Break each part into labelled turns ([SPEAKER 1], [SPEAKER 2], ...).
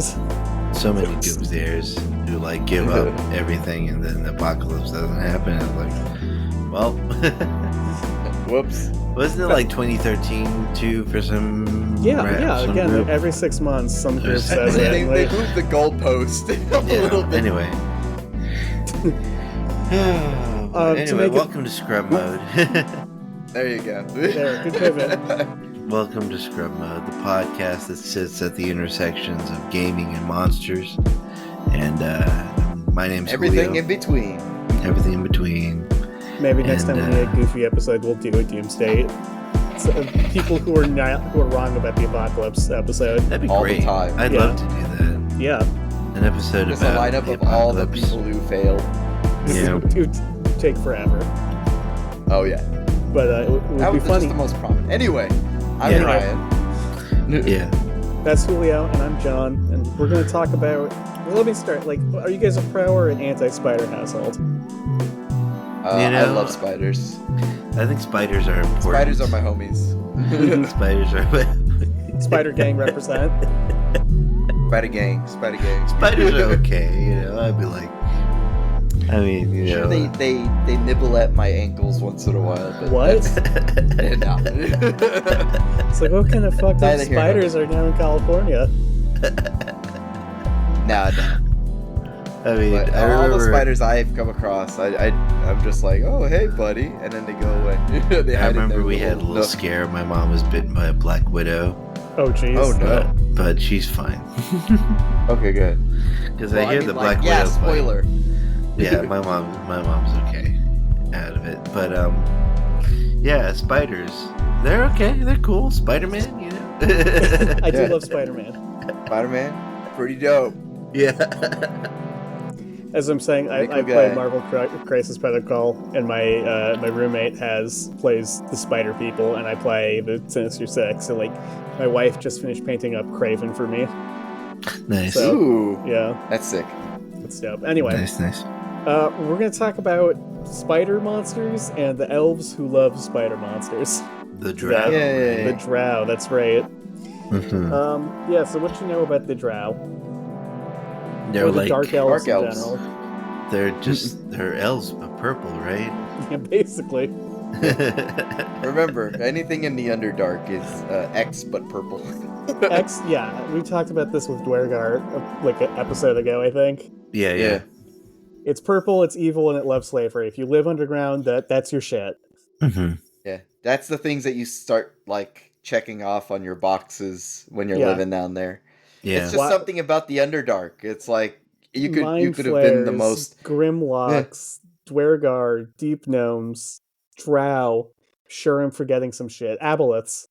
[SPEAKER 1] doomsayers.
[SPEAKER 2] So many doomsayers who like give up everything, and then the apocalypse doesn't happen. It's like, well,
[SPEAKER 3] Whoops.
[SPEAKER 2] wasn't it like 2013 too for some?
[SPEAKER 1] Yeah.
[SPEAKER 2] some
[SPEAKER 1] Again,
[SPEAKER 2] group?
[SPEAKER 1] every 6 months, some group says
[SPEAKER 3] They
[SPEAKER 1] it.
[SPEAKER 3] moved the goalpost a little bit.
[SPEAKER 2] Anyway. Welcome to Scrub Mode.
[SPEAKER 3] There you go.
[SPEAKER 1] There, good pivot.
[SPEAKER 2] Welcome to Scrub Mode, the podcast that sits at the intersections of gaming and monsters. And my name's
[SPEAKER 3] Everything
[SPEAKER 2] Julio.
[SPEAKER 3] in between.
[SPEAKER 2] Everything in between.
[SPEAKER 1] Maybe next time we need a goofy episode, we'll do a doomsday. So, people who are wrong about the apocalypse episode.
[SPEAKER 2] That'd be
[SPEAKER 3] All the
[SPEAKER 2] great.
[SPEAKER 3] time.
[SPEAKER 2] I'd
[SPEAKER 1] Yeah.
[SPEAKER 2] love to do that.
[SPEAKER 1] Yeah.
[SPEAKER 2] An episode
[SPEAKER 3] Just a
[SPEAKER 2] about
[SPEAKER 3] lineup
[SPEAKER 2] the
[SPEAKER 3] of all the
[SPEAKER 2] apocalypse.
[SPEAKER 3] people who failed.
[SPEAKER 2] Yeah.
[SPEAKER 1] It would take forever.
[SPEAKER 3] Oh yeah.
[SPEAKER 1] But it would
[SPEAKER 3] That
[SPEAKER 1] be
[SPEAKER 3] was
[SPEAKER 1] funny.
[SPEAKER 3] just the most prominent. Anyway, I'm
[SPEAKER 2] Yeah.
[SPEAKER 3] Ryan.
[SPEAKER 2] Yeah.
[SPEAKER 1] That's Julio, and I'm John, and we're going to talk about... Well, let me start. Like, are you guys a pro or an anti-spider household?
[SPEAKER 3] I love spiders.
[SPEAKER 2] I think spiders are important.
[SPEAKER 3] Spiders are my homies.
[SPEAKER 2] Spiders are...
[SPEAKER 1] Spider gang represent.
[SPEAKER 3] Spider gang.
[SPEAKER 2] Spiders are okay, I'd be like... I mean,
[SPEAKER 3] Sure, they nibble at my ankles once in a while. But
[SPEAKER 1] What?
[SPEAKER 3] No.
[SPEAKER 1] It's like, what kind of fucked up
[SPEAKER 3] Neither here nor
[SPEAKER 1] spiders are now in California?
[SPEAKER 3] No.
[SPEAKER 2] I mean,
[SPEAKER 3] But
[SPEAKER 2] I
[SPEAKER 3] all the
[SPEAKER 2] remember...
[SPEAKER 3] spiders I've come across, I'm just like, oh hey buddy, and then they go away. They
[SPEAKER 2] I
[SPEAKER 3] hide in
[SPEAKER 2] remember
[SPEAKER 3] their
[SPEAKER 2] we had a little
[SPEAKER 3] nook.
[SPEAKER 2] scare. My mom was bitten by a black widow,
[SPEAKER 1] Oh, jeez.
[SPEAKER 3] Oh no.
[SPEAKER 2] but she's fine.
[SPEAKER 3] Okay, good.
[SPEAKER 2] Because
[SPEAKER 3] Well,
[SPEAKER 2] I hear
[SPEAKER 3] mean,
[SPEAKER 2] the
[SPEAKER 3] like,
[SPEAKER 2] black
[SPEAKER 3] yeah,
[SPEAKER 2] widow's
[SPEAKER 3] spoiler.
[SPEAKER 2] Yeah, my mom's okay out of it. But yeah, spiders. They're okay. They're cool. Spider-Man,
[SPEAKER 1] I do
[SPEAKER 3] Yeah.
[SPEAKER 1] love Spider-Man.
[SPEAKER 3] Spider-Man, pretty dope.
[SPEAKER 2] Yeah.
[SPEAKER 1] As I'm saying, I
[SPEAKER 3] Pretty cool
[SPEAKER 1] play
[SPEAKER 3] guy.
[SPEAKER 1] Marvel Crisis Protocol, and my roommate plays the Spider People, and I play the Sinister Six. So like, my wife just finished painting up Kraven for me.
[SPEAKER 2] Nice.
[SPEAKER 1] So-
[SPEAKER 3] Ooh,
[SPEAKER 1] Yeah,
[SPEAKER 3] that's sick.
[SPEAKER 1] it's dope. Anyway,
[SPEAKER 2] Nice.
[SPEAKER 1] we're gonna talk about spider monsters and the elves who love spider monsters.
[SPEAKER 2] The Drow.
[SPEAKER 3] Yeah.
[SPEAKER 1] The Drow, that's right.
[SPEAKER 2] Mhm.
[SPEAKER 1] Yeah. So what you know about the Drow?
[SPEAKER 2] They're
[SPEAKER 1] Or the
[SPEAKER 2] like
[SPEAKER 1] dark elves
[SPEAKER 3] Dark
[SPEAKER 1] in
[SPEAKER 3] elves.
[SPEAKER 1] general?
[SPEAKER 2] they're elves, but purple, right?
[SPEAKER 1] Yeah, basically.
[SPEAKER 3] Remember, anything in the Underdark is X but purple.
[SPEAKER 1] Yeah, we talked about this with Dwergar like an episode ago, I think.
[SPEAKER 2] yeah.
[SPEAKER 1] It's purple, it's evil, and it loves slavery. If you live underground, that's your shit.
[SPEAKER 2] hmm
[SPEAKER 3] Yeah, that's the things that you start like checking off on your boxes when you're
[SPEAKER 1] Yeah.
[SPEAKER 3] living down there.
[SPEAKER 2] Yeah.
[SPEAKER 3] It's just something about the Underdark. It's like you could
[SPEAKER 1] Mind
[SPEAKER 3] have been the
[SPEAKER 1] flayers,
[SPEAKER 3] most.
[SPEAKER 1] Grimlocks, Dwergar, Deep Gnomes, Drow. Sure, I'm forgetting some shit. Aboleths.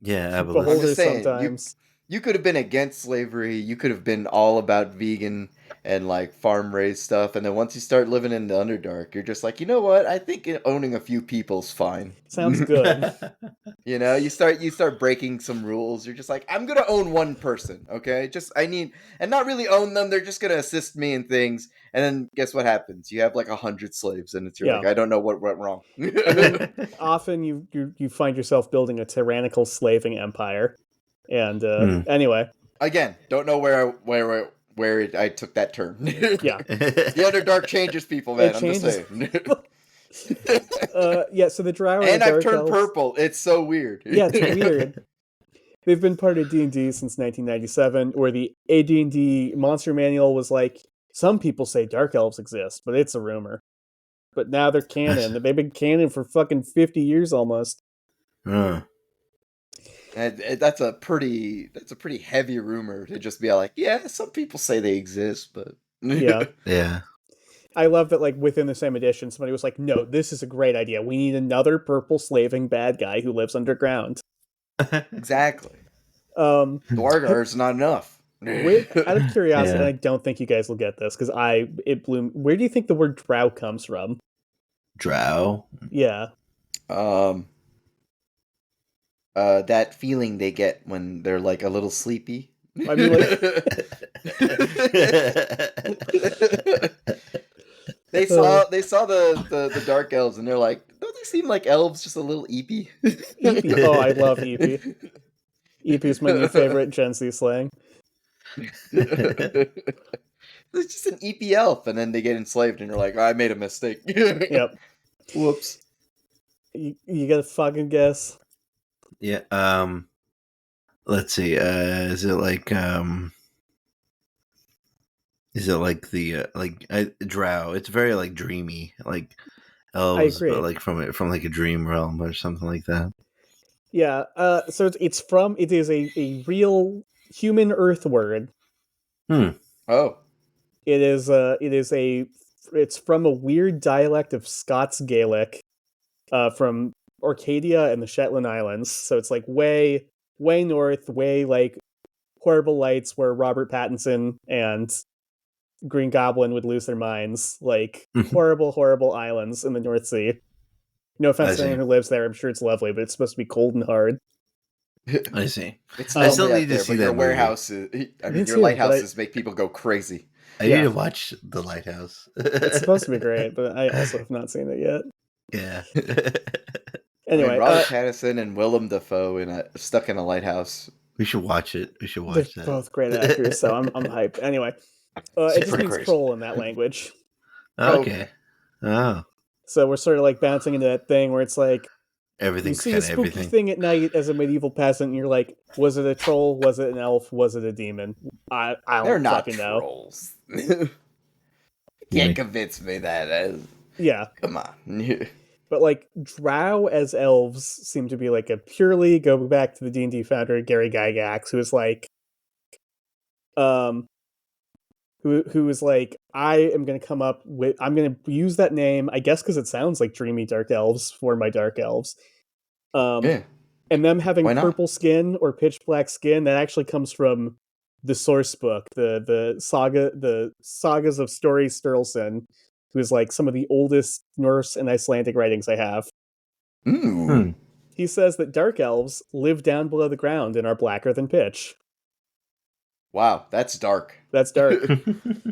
[SPEAKER 2] Yeah,
[SPEAKER 3] I'm
[SPEAKER 1] Beholders
[SPEAKER 3] just saying,
[SPEAKER 1] sometimes.
[SPEAKER 3] You could have been against slavery. You could have been all about vegan and like farm raised stuff. And then once you start living in the Underdark, you're just like, you know what? I think owning a few people's fine.
[SPEAKER 1] Sounds good.
[SPEAKER 3] You know, you start breaking some rules. You're just like, I'm gonna own one person, okay? And not really own them. They're just gonna assist me in things. And then guess what happens? You have like 100 slaves, and you're like, I don't know what went wrong.
[SPEAKER 1] And then often you find yourself building a tyrannical slaving empire. And anyway,
[SPEAKER 3] Again, don't know where I took that turn.
[SPEAKER 1] yeah.
[SPEAKER 3] The Underdark changes people, man.
[SPEAKER 1] It
[SPEAKER 3] I'm just
[SPEAKER 1] changes
[SPEAKER 3] saying.
[SPEAKER 1] Yeah, so the Drow
[SPEAKER 3] And
[SPEAKER 1] the
[SPEAKER 3] I've
[SPEAKER 1] Dark
[SPEAKER 3] turned
[SPEAKER 1] Elves-
[SPEAKER 3] purple. It's so weird.
[SPEAKER 1] Yeah, it's weird. They've been part of D&D since 1997, where the AD&D monster manual was like, some people say dark elves exist, but it's a rumor. But now they're canon. They've been canon for fucking 50 years almost.
[SPEAKER 3] And that's a pretty heavy rumor to just be like, yeah, some people say they exist, but
[SPEAKER 1] Yeah.
[SPEAKER 2] Yeah.
[SPEAKER 1] I love that, like, within the same edition, somebody was like, no, this is a great idea. We need another purple slaving bad guy who lives underground.
[SPEAKER 3] Exactly.
[SPEAKER 1] Where,
[SPEAKER 3] Dwargar's not enough.
[SPEAKER 1] out of curiosity,
[SPEAKER 2] Yeah.
[SPEAKER 1] I don't think you guys will get this, because it blew. Where do you think the word drow comes from?
[SPEAKER 2] Drow.
[SPEAKER 1] Yeah.
[SPEAKER 3] That feeling they get when they're like a little sleepy.
[SPEAKER 1] I mean, like,
[SPEAKER 3] they saw the dark elves and they're like, don't they seem like elves, just a little eepy?
[SPEAKER 1] Eepy. Oh, I love Eepy. Eepy is my new favorite Gen Z slang.
[SPEAKER 3] It's just an EP elf, and then they get enslaved, and you're like, I made a mistake.
[SPEAKER 1] Yep.
[SPEAKER 3] Whoops.
[SPEAKER 1] You gotta fucking guess.
[SPEAKER 2] Yeah. Let's see. Is it like the drow? It's very like dreamy, like elves,
[SPEAKER 1] agree.
[SPEAKER 2] but like from like a dream realm or something like that.
[SPEAKER 1] Yeah. So it is a real human Earth word.
[SPEAKER 3] Oh.
[SPEAKER 1] It's from a weird dialect of Scots Gaelic, from Orcadia and the Shetland Islands. So it's like way north, way like Horrible Lights, where Robert Pattinson and Green Goblin would lose their minds. Like horrible islands in the North Sea. No offense to anyone who lives there. I'm sure it's lovely, but it's supposed to be cold and hard.
[SPEAKER 2] I see.
[SPEAKER 3] It's
[SPEAKER 2] I still
[SPEAKER 3] lovely
[SPEAKER 2] need
[SPEAKER 3] out
[SPEAKER 2] to
[SPEAKER 3] there,
[SPEAKER 2] see
[SPEAKER 3] but
[SPEAKER 2] that
[SPEAKER 3] your
[SPEAKER 2] movie.
[SPEAKER 3] warehouses, I mean,
[SPEAKER 1] Me
[SPEAKER 3] your
[SPEAKER 1] too,
[SPEAKER 3] lighthouses make people go crazy.
[SPEAKER 2] I need to watch The Lighthouse.
[SPEAKER 1] It's supposed to be great, but I also have not seen it yet.
[SPEAKER 2] Yeah.
[SPEAKER 1] Anyway,
[SPEAKER 3] I mean, Robert Pattinson and Willem Dafoe stuck in a lighthouse.
[SPEAKER 2] We should watch it. We should
[SPEAKER 1] they're
[SPEAKER 2] watch that.
[SPEAKER 1] both great actors, so I'm hyped. Anyway, it just means
[SPEAKER 3] crazy.
[SPEAKER 1] troll in that language.
[SPEAKER 2] Okay. Oh.
[SPEAKER 1] So we're sort of like bouncing into that thing where it's like, you
[SPEAKER 2] Everything's
[SPEAKER 1] see
[SPEAKER 2] kind
[SPEAKER 1] a
[SPEAKER 2] of
[SPEAKER 1] spooky
[SPEAKER 2] everything.
[SPEAKER 1] thing at night as a medieval peasant, and you're like, was it a troll? Was it an elf? Was it a demon? I
[SPEAKER 3] They're
[SPEAKER 1] don't
[SPEAKER 3] not
[SPEAKER 1] fucking know.
[SPEAKER 3] trolls. You can't convince me that.
[SPEAKER 1] Yeah,
[SPEAKER 3] Come on.
[SPEAKER 1] but like drow as elves seem to be like a purely go back to the D&D founder Gary Gygax, who is like, who was like, I am going to come up with, I'm going to use that name, I guess because it sounds like dreamy dark elves for my dark elves.
[SPEAKER 3] Yeah.
[SPEAKER 1] And them having
[SPEAKER 3] Why not?
[SPEAKER 1] purple skin or pitch black skin, that actually comes from the source book, the sagas of Snorri Sturluson, who is like some of the oldest Norse and Icelandic writings I have.
[SPEAKER 3] Ooh.
[SPEAKER 1] He says that dark elves live down below the ground and are blacker than pitch.
[SPEAKER 3] Wow, that's dark.
[SPEAKER 1] That's dark.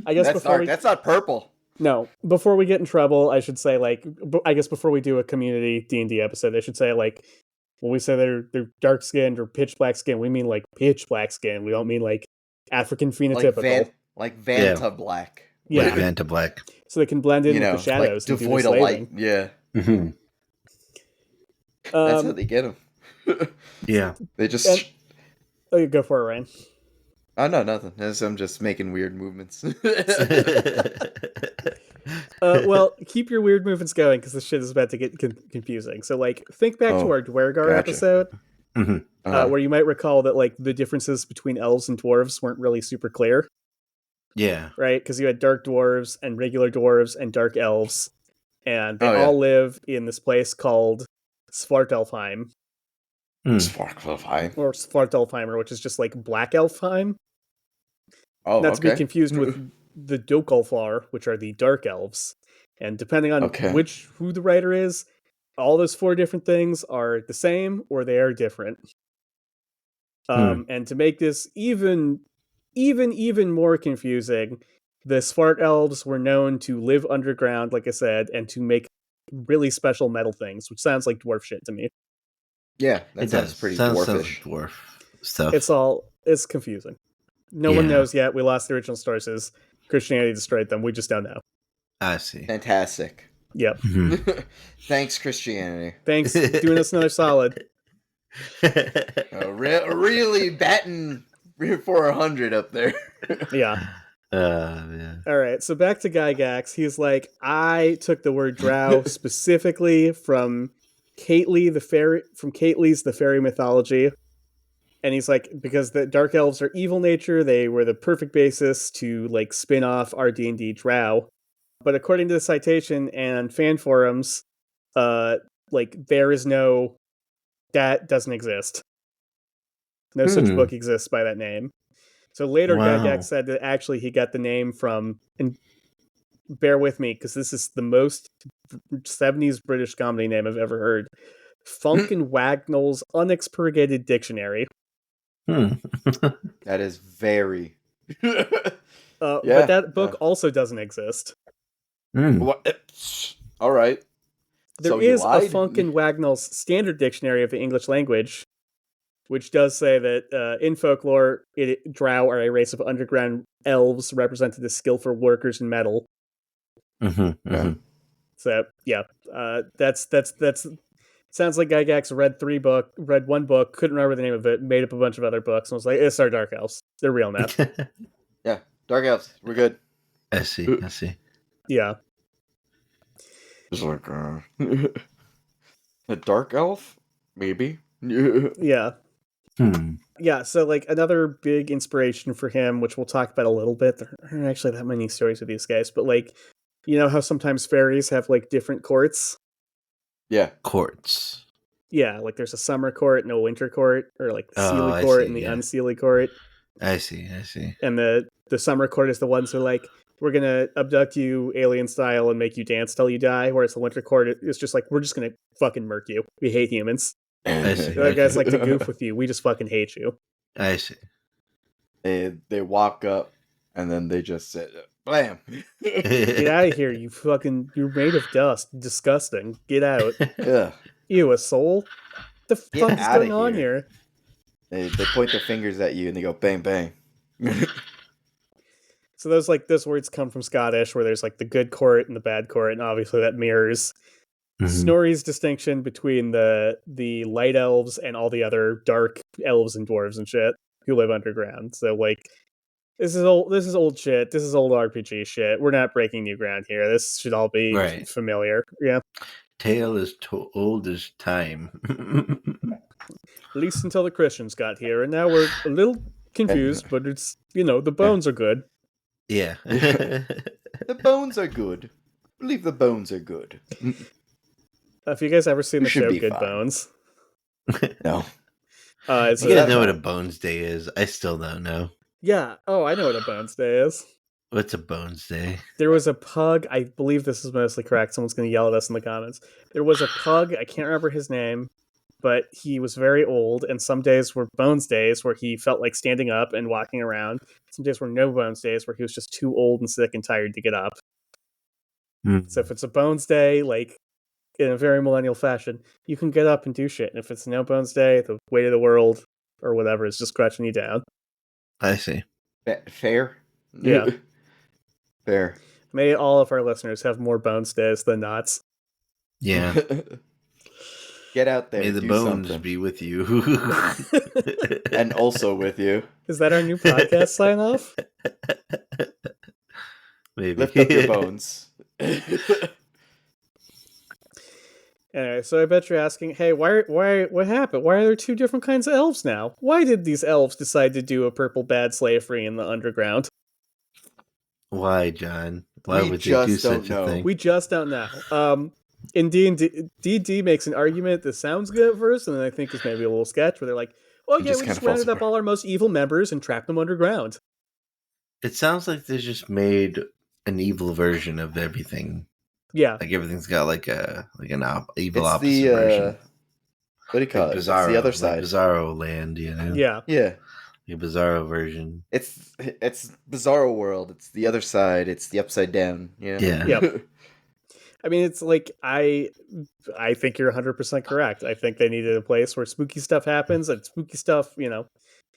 [SPEAKER 1] I guess
[SPEAKER 3] That's dark. That's not purple.
[SPEAKER 1] No, before we get in trouble, I should say, like, I guess before we do a community D&D episode, I should say, like, when we say they're dark skinned or pitch black skin, we mean like pitch black skin. We don't mean like African phenotypical.
[SPEAKER 3] Like Vanta black.
[SPEAKER 1] Yeah.
[SPEAKER 2] Like Vanta Black.
[SPEAKER 1] So they can blend in
[SPEAKER 3] You
[SPEAKER 1] with
[SPEAKER 3] know,
[SPEAKER 1] the shadows
[SPEAKER 3] like
[SPEAKER 1] and do
[SPEAKER 3] devoid
[SPEAKER 1] the
[SPEAKER 3] of light.
[SPEAKER 1] slaving.
[SPEAKER 3] Yeah.
[SPEAKER 2] Mm-hmm.
[SPEAKER 3] That's how they get them.
[SPEAKER 2] Yeah.
[SPEAKER 3] They just.
[SPEAKER 1] Oh, you go for it, Ryan.
[SPEAKER 3] Oh, no, nothing. I'm just making weird movements.
[SPEAKER 1] Well, keep your weird movements going because this shit is about to get confusing. So, like, think back to our Dwergar episode, where you might recall that, like, the differences between elves and dwarves weren't really super clear.
[SPEAKER 2] Yeah.
[SPEAKER 1] Right? Because you had dark dwarves and regular dwarves and dark elves, and they all live in this place called Svartalfheim.
[SPEAKER 3] Svartalfheim.
[SPEAKER 1] Or Svartalfheimer, which is just like Black Elfheim.
[SPEAKER 3] Oh,
[SPEAKER 1] not to be confused with the Dokalfar, which are the dark elves. And depending on who the writer is, all those four different things are the same or they are different. And to make this even more confusing, the Svart elves were known to live underground, like I said, and to make really special metal things, which sounds like dwarf shit to me.
[SPEAKER 3] Yeah, that sounds pretty dwarfish.
[SPEAKER 2] Dwarf stuff.
[SPEAKER 1] It's confusing. No one knows yet. We lost the original sources. Christianity destroyed them. We just don't know.
[SPEAKER 2] I see.
[SPEAKER 3] Fantastic.
[SPEAKER 1] Yep.
[SPEAKER 3] Thanks, Christianity.
[SPEAKER 1] Thanks. Doing us another solid.
[SPEAKER 3] Really batting for 100 up there.
[SPEAKER 1] Yeah.
[SPEAKER 2] Yeah.
[SPEAKER 1] All right. So back to Gygax. He's like, I took the word drow specifically from Cateley's The Fairy Mythology. And he's like, because the dark elves are evil nature, they were the perfect basis to like spin off our D&D drow. But according to the citation and fan forums, like that doesn't exist. No such book exists by that name. So later, Gygax said that actually he got the name from, and bear with me because this is the most 70s British comedy name I've ever heard, Funk and Wagnall's Unexpurgated Dictionary.
[SPEAKER 3] That is very.
[SPEAKER 1] But that book also doesn't exist.
[SPEAKER 3] All right.
[SPEAKER 1] There is a Funk and Wagnall's Standard Dictionary of the English Language, which does say that in folklore, Drow are a race of underground elves represented as skillful workers in metal.
[SPEAKER 2] Mm-hmm.
[SPEAKER 1] So yeah, that's sounds like Gygax read one book, couldn't remember the name of it, made up a bunch of other books, and was like, "It's our dark elves. They're real now."
[SPEAKER 3] Yeah, dark elves. We're good.
[SPEAKER 2] I see.
[SPEAKER 1] Yeah,
[SPEAKER 3] It's like a dark elf, maybe.
[SPEAKER 1] yeah.
[SPEAKER 2] Hmm.
[SPEAKER 1] Yeah, so like another big inspiration for him, which we'll talk about a little bit. There aren't actually that many stories with these guys, but like, you know how sometimes fairies have like different courts?
[SPEAKER 3] Yeah.
[SPEAKER 2] Courts.
[SPEAKER 1] Yeah, like there's a summer court and a winter court, or like the
[SPEAKER 2] Oh,
[SPEAKER 1] seelie
[SPEAKER 2] I
[SPEAKER 1] court
[SPEAKER 2] see,
[SPEAKER 1] and the
[SPEAKER 2] yeah.
[SPEAKER 1] unseelie court.
[SPEAKER 2] I see.
[SPEAKER 1] And the summer court is the ones who like, we're gonna abduct you alien style and make you dance till you die, whereas the winter court is just like, we're just gonna fucking murk you. We hate humans.
[SPEAKER 2] I see.
[SPEAKER 1] The other guys like to goof with you. We just fucking hate you.
[SPEAKER 2] I see.
[SPEAKER 3] They walk up and then they just say, "Blam!
[SPEAKER 1] Get out of here, you fucking, you're made of dust. Disgusting. Get out.
[SPEAKER 3] Ugh.
[SPEAKER 1] You, a soul? The
[SPEAKER 3] Get
[SPEAKER 1] fuck is
[SPEAKER 3] outta
[SPEAKER 1] going on
[SPEAKER 3] here.
[SPEAKER 1] here?
[SPEAKER 3] They point their fingers at you and they go bang bang."
[SPEAKER 1] So those words come from Scottish, where there's like the good court and the bad court, and obviously that mirrors Snorri's distinction between the light elves and all the other dark elves and dwarves and shit who live underground. So like, this is old shit. This is old RPG shit. We're not breaking new ground here. This should all be
[SPEAKER 2] Right.
[SPEAKER 1] familiar. Yeah.
[SPEAKER 2] Tale is old as time.
[SPEAKER 1] At least until the Christians got here, and now we're a little confused, but it's, the bones are good.
[SPEAKER 2] Yeah.
[SPEAKER 3] The bones are good. I believe the bones are good.
[SPEAKER 1] Have you guys ever seen the
[SPEAKER 3] should
[SPEAKER 1] show
[SPEAKER 3] be
[SPEAKER 1] Good
[SPEAKER 3] fine.
[SPEAKER 1] Bones?
[SPEAKER 3] No.
[SPEAKER 1] It's
[SPEAKER 2] You gotta know what a Bones Day is. I still don't know.
[SPEAKER 1] Yeah. Oh, I know what a Bones Day is.
[SPEAKER 2] What's a Bones Day?
[SPEAKER 1] There was a pug. I believe this is mostly correct. Someone's going to yell at us in the comments. There was a pug. I can't remember his name, but he was very old, and some days were Bones Days where he felt like standing up and walking around. Some days were no Bones Days where he was just too old and sick and tired to get up. So if it's a Bones Day, like in a very millennial fashion, you can get up and do shit. And if it's no Bones Day, the weight of the world or whatever is just crushing you down.
[SPEAKER 2] I see.
[SPEAKER 3] Fair?
[SPEAKER 1] Yeah.
[SPEAKER 3] Fair.
[SPEAKER 1] May all of our listeners have more Bones Days than nots.
[SPEAKER 2] Yeah.
[SPEAKER 3] Get out there.
[SPEAKER 2] May the
[SPEAKER 3] do
[SPEAKER 2] bones
[SPEAKER 3] something.
[SPEAKER 2] be with you.
[SPEAKER 3] And also with you.
[SPEAKER 1] Is that our new podcast sign off?
[SPEAKER 2] Maybe.
[SPEAKER 3] Lift up your bones.
[SPEAKER 1] Anyway, so I bet you're asking, hey, what happened? Why are there two different kinds of elves now? Why did these elves decide to do a purple bad slavery in the underground?
[SPEAKER 2] Why, John? Why
[SPEAKER 3] We
[SPEAKER 2] would they
[SPEAKER 3] just
[SPEAKER 2] do
[SPEAKER 3] don't
[SPEAKER 2] such
[SPEAKER 3] know.
[SPEAKER 2] a thing?
[SPEAKER 1] We just don't know. In D&D makes an argument that sounds good at first, and then I think is maybe a little sketch where they're like, oh yeah,
[SPEAKER 3] just
[SPEAKER 1] we
[SPEAKER 3] kinda
[SPEAKER 1] just
[SPEAKER 3] falls
[SPEAKER 1] rounded up
[SPEAKER 3] apart.
[SPEAKER 1] all our most evil members and trapped them underground.
[SPEAKER 2] It sounds like they just made an evil version of everything.
[SPEAKER 1] Yeah.
[SPEAKER 2] Like everything's got like an evil
[SPEAKER 3] It's
[SPEAKER 2] opposite
[SPEAKER 3] the
[SPEAKER 2] version.
[SPEAKER 3] what do you call it? It's
[SPEAKER 2] Bizarro,
[SPEAKER 3] the other side.
[SPEAKER 2] Bizarro land,
[SPEAKER 1] Yeah.
[SPEAKER 3] Yeah.
[SPEAKER 2] A Bizarro version.
[SPEAKER 3] It's Bizarro World. It's the other side. It's the upside down. Yeah.
[SPEAKER 1] Yep. I mean, it's like, I think you're 100% correct. I think they needed a place where spooky stuff happens, and spooky stuff,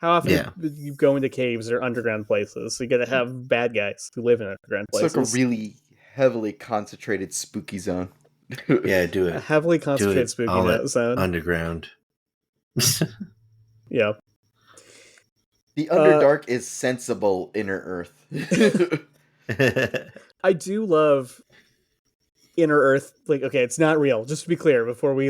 [SPEAKER 1] how often you go into caves or underground places? So you gotta have bad guys who live in underground
[SPEAKER 3] It's
[SPEAKER 1] places.
[SPEAKER 3] like a really heavily concentrated spooky zone.
[SPEAKER 2] Yeah, do
[SPEAKER 1] A
[SPEAKER 2] it.
[SPEAKER 1] heavily concentrated spooky
[SPEAKER 2] all
[SPEAKER 1] zone.
[SPEAKER 2] Underground.
[SPEAKER 1] Yeah.
[SPEAKER 3] The Underdark is sensible inner Earth.
[SPEAKER 1] I do love Inner Earth. Like, okay, it's not real. Just to be clear, before we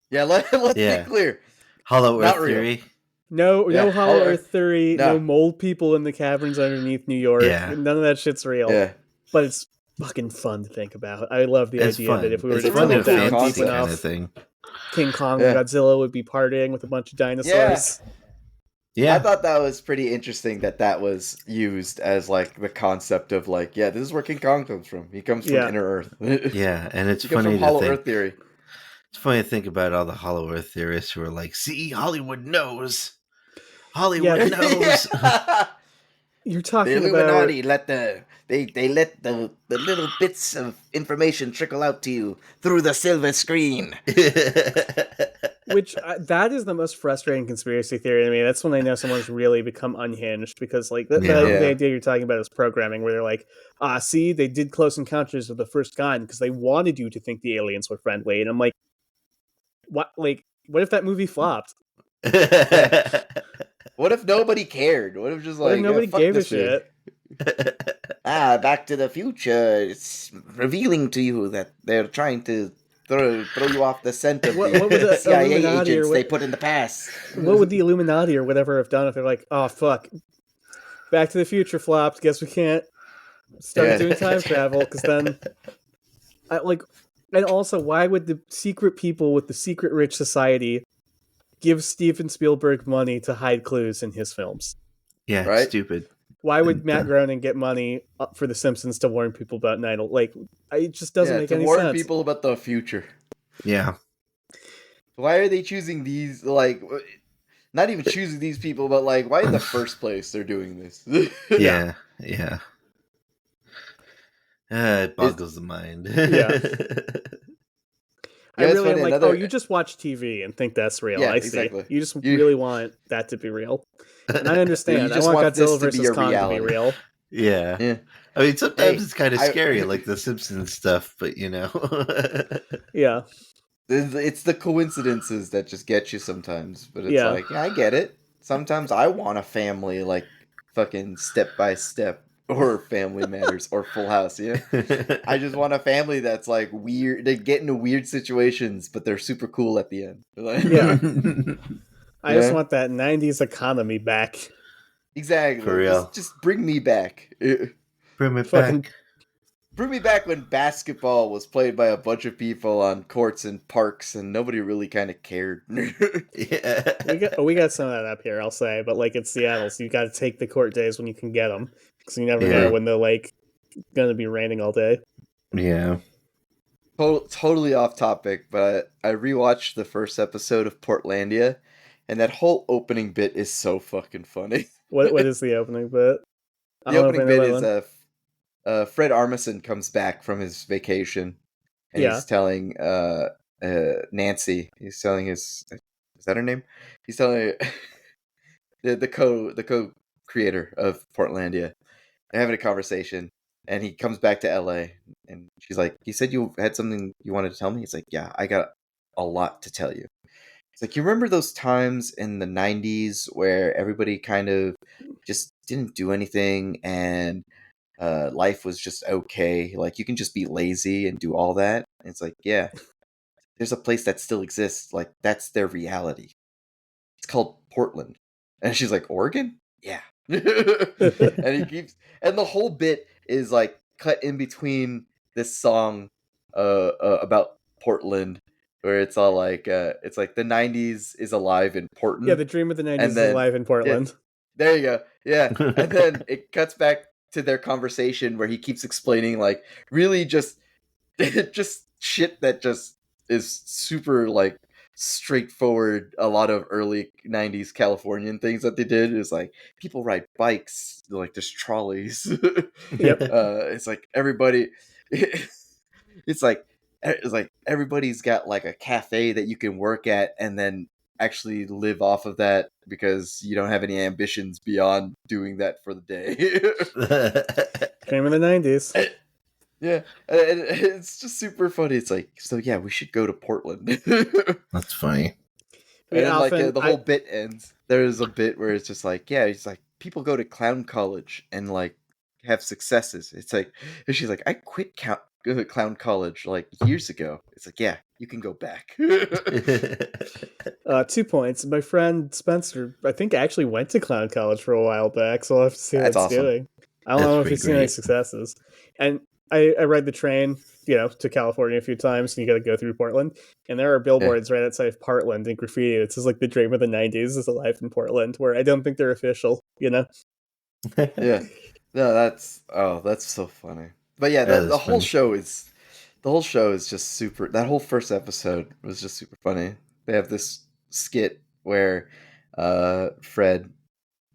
[SPEAKER 3] Yeah, let's
[SPEAKER 2] Yeah.
[SPEAKER 3] be clear.
[SPEAKER 2] Hollow
[SPEAKER 3] Not
[SPEAKER 2] Earth
[SPEAKER 3] real.
[SPEAKER 2] theory.
[SPEAKER 1] no
[SPEAKER 3] Yeah,
[SPEAKER 1] Hollow
[SPEAKER 3] Hollow
[SPEAKER 1] Earth theory, no
[SPEAKER 3] No.
[SPEAKER 1] mole people in the caverns underneath New York.
[SPEAKER 2] Yeah.
[SPEAKER 1] None of that shit's real.
[SPEAKER 3] Yeah.
[SPEAKER 1] But it's fucking fun to think about. I love the
[SPEAKER 2] It's
[SPEAKER 1] idea
[SPEAKER 2] fun.
[SPEAKER 1] that if we were
[SPEAKER 3] It's
[SPEAKER 1] to
[SPEAKER 3] a
[SPEAKER 2] fun
[SPEAKER 3] really
[SPEAKER 1] drill
[SPEAKER 2] to
[SPEAKER 3] cool
[SPEAKER 1] down deep
[SPEAKER 3] concept.
[SPEAKER 2] kind
[SPEAKER 1] enough,
[SPEAKER 2] of thing.
[SPEAKER 1] King Kong
[SPEAKER 3] Yeah.
[SPEAKER 1] and Godzilla would be partying with a bunch of dinosaurs.
[SPEAKER 2] Yeah.
[SPEAKER 3] I thought that was pretty interesting that was used as like the concept of like, yeah, this is where King Kong comes from. He comes from
[SPEAKER 1] Yeah.
[SPEAKER 3] inner Earth.
[SPEAKER 2] Yeah, and it's
[SPEAKER 3] He comes
[SPEAKER 2] funny
[SPEAKER 3] from
[SPEAKER 2] to
[SPEAKER 3] Hollow
[SPEAKER 2] think.
[SPEAKER 3] Earth theory.
[SPEAKER 2] It's funny to think about all the Hollow Earth theorists who are like, "See, Hollywood knows. Hollywood
[SPEAKER 1] Yeah.
[SPEAKER 2] knows."
[SPEAKER 3] Yeah.
[SPEAKER 1] You're
[SPEAKER 3] The
[SPEAKER 1] talking about
[SPEAKER 3] Illuminati let the little bits of information trickle out to you through the silver screen.
[SPEAKER 1] Which that is the most frustrating conspiracy theory to me. That's when I know someone's really become unhinged because, like, the idea you're talking about is programming, where they're like, see, they did Close Encounters of the First Kind because they wanted you to think the aliens were friendly, and I'm like, what? Like, what if that movie flopped?
[SPEAKER 3] What if nobody cared? What if just
[SPEAKER 1] What if
[SPEAKER 3] like
[SPEAKER 1] nobody
[SPEAKER 3] fuck
[SPEAKER 1] gave a
[SPEAKER 3] this movie?
[SPEAKER 1] shit?
[SPEAKER 3] Back to the Future. It's revealing to you that they're trying to throw you off the scent of
[SPEAKER 1] What would
[SPEAKER 3] the
[SPEAKER 1] the
[SPEAKER 3] CIA
[SPEAKER 1] Illuminati
[SPEAKER 3] agents
[SPEAKER 1] or
[SPEAKER 3] they put in the past.
[SPEAKER 1] what would the Illuminati or whatever have done if they're like, oh fuck, Back to the Future flopped. Guess we can't start doing time travel because then, and also, why would the secret people with the secret rich society give Steven Spielberg money to hide clues in his films?
[SPEAKER 2] Yeah,
[SPEAKER 3] Right?
[SPEAKER 2] stupid.
[SPEAKER 1] Why would Matt Groening get money for The Simpsons to warn people about 9/11? Like, it just doesn't make any sense.
[SPEAKER 3] To warn people about the future.
[SPEAKER 2] Yeah.
[SPEAKER 3] Why are they choosing these, like, not even choosing these people, but, like, why in the first place they're doing this?
[SPEAKER 2] Yeah. It boggles the mind.
[SPEAKER 1] Yeah. I
[SPEAKER 3] Yeah, it's
[SPEAKER 1] really am
[SPEAKER 3] funny,
[SPEAKER 1] like,
[SPEAKER 3] another-
[SPEAKER 1] you just watch TV and think that's real.
[SPEAKER 3] Yeah,
[SPEAKER 1] I see.
[SPEAKER 3] exactly.
[SPEAKER 1] You just really want that to be real. And I understand.
[SPEAKER 3] You
[SPEAKER 1] I
[SPEAKER 3] just
[SPEAKER 1] want
[SPEAKER 3] want this
[SPEAKER 1] Godzilla
[SPEAKER 3] to be
[SPEAKER 1] versus
[SPEAKER 3] a
[SPEAKER 1] Kong to be
[SPEAKER 3] reality.
[SPEAKER 1] real.
[SPEAKER 2] Yeah.
[SPEAKER 3] Yeah.
[SPEAKER 2] I mean, sometimes it's kind of
[SPEAKER 3] I-
[SPEAKER 2] scary, like the Simpsons stuff, but you know.
[SPEAKER 1] Yeah.
[SPEAKER 3] It's the coincidences that just get you sometimes, but it's
[SPEAKER 1] Yeah.
[SPEAKER 3] like, yeah, I get it. Sometimes I want a family like fucking Step by Step or Family Matters or Full House, you know? I just want a family that's like weird. They get into weird situations, but they're super cool at the end.
[SPEAKER 1] Yeah. I just
[SPEAKER 3] Yeah.
[SPEAKER 1] want that 90s economy back.
[SPEAKER 3] Exactly.
[SPEAKER 2] For real.
[SPEAKER 3] Just bring me back.
[SPEAKER 2] Bring me
[SPEAKER 1] Fucking-
[SPEAKER 2] back.
[SPEAKER 3] Bring me back when basketball was played by a bunch of people on courts and parks and nobody really kind of cared.
[SPEAKER 2] Yeah.
[SPEAKER 1] We got some of that up here, I'll say, but like it's Seattle, so you got to take the court days when you can get them, because you never know when they're like gonna be raining all day.
[SPEAKER 2] Yeah.
[SPEAKER 3] Totally off topic, but I rewatched the first episode of Portlandia, and that whole opening bit is so fucking funny.
[SPEAKER 1] What is the opening bit?
[SPEAKER 3] The opening bit is Fred Armisen comes back from his vacation, and he's telling Nancy. He's telling is that her name? He's telling the co-creator of Portlandia. They're having a conversation, and he comes back to LA, and she's like, "You said you had something you wanted to tell me?" He's like, "Yeah, I got a lot to tell you." It's like, you remember those times in the 90s where everybody kind of just didn't do anything and life was just okay? Like, you can just be lazy and do all that. And it's like, yeah, there's a place that still exists. Like, that's their reality. It's called Portland. And she's like, Oregon? Yeah. And the whole bit is like cut in between this song about Portland, where it's all like it's like the 90s is alive in Portland.
[SPEAKER 1] Yeah, the dream of the 90s is alive in Portland.
[SPEAKER 3] Yeah, there you go. Yeah. And then it cuts back to their conversation where he keeps explaining like really just shit that just is super like straightforward. A lot of early 90s Californian things that they did is like people ride bikes, like there's trolleys.
[SPEAKER 1] Yep.
[SPEAKER 3] It's like everybody it's like everybody's got like a cafe that you can work at and then actually live off of that because you don't have any ambitions beyond doing that for the day.
[SPEAKER 1] Dream of the 90s.
[SPEAKER 3] Yeah, and it's just super funny. It's like, so yeah, we should go to Portland.
[SPEAKER 2] That's funny.
[SPEAKER 3] And then, like the whole bit ends. There's a bit where it's just like, yeah, it's like people go to clown college and like have successes. It's like, and she's like, I quit clown college like years ago. It's like, yeah, you can go back.
[SPEAKER 1] 2 points. My friend Spencer, I think, actually went to clown college for a while back, so I'll have to see what it's
[SPEAKER 3] awesome.
[SPEAKER 1] doing. I don't know if he's seen any successes. And I ride the train, to California a few times, and you got to go through Portland. And there are billboards right outside of Portland in graffiti that says like the dream of the 90s is alive in Portland, where I don't think they're official,
[SPEAKER 3] Yeah. No, that's so funny. But yeah, the whole show is just super. That whole first episode was just super funny. They have this skit where Fred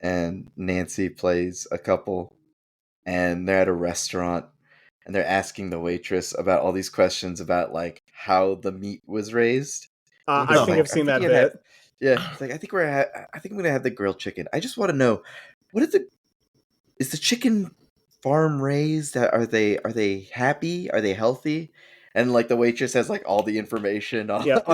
[SPEAKER 3] and Nancy plays a couple, and they're at a restaurant, and they're asking the waitress about all these questions about like how the meat was raised,
[SPEAKER 1] I think I've seen that bit.
[SPEAKER 3] Yeah, it's like I think I'm gonna have the grilled chicken. I just want to know, is the chicken farm raised? Are they happy? Are they healthy? And like the waitress has like all the information on
[SPEAKER 1] Yep.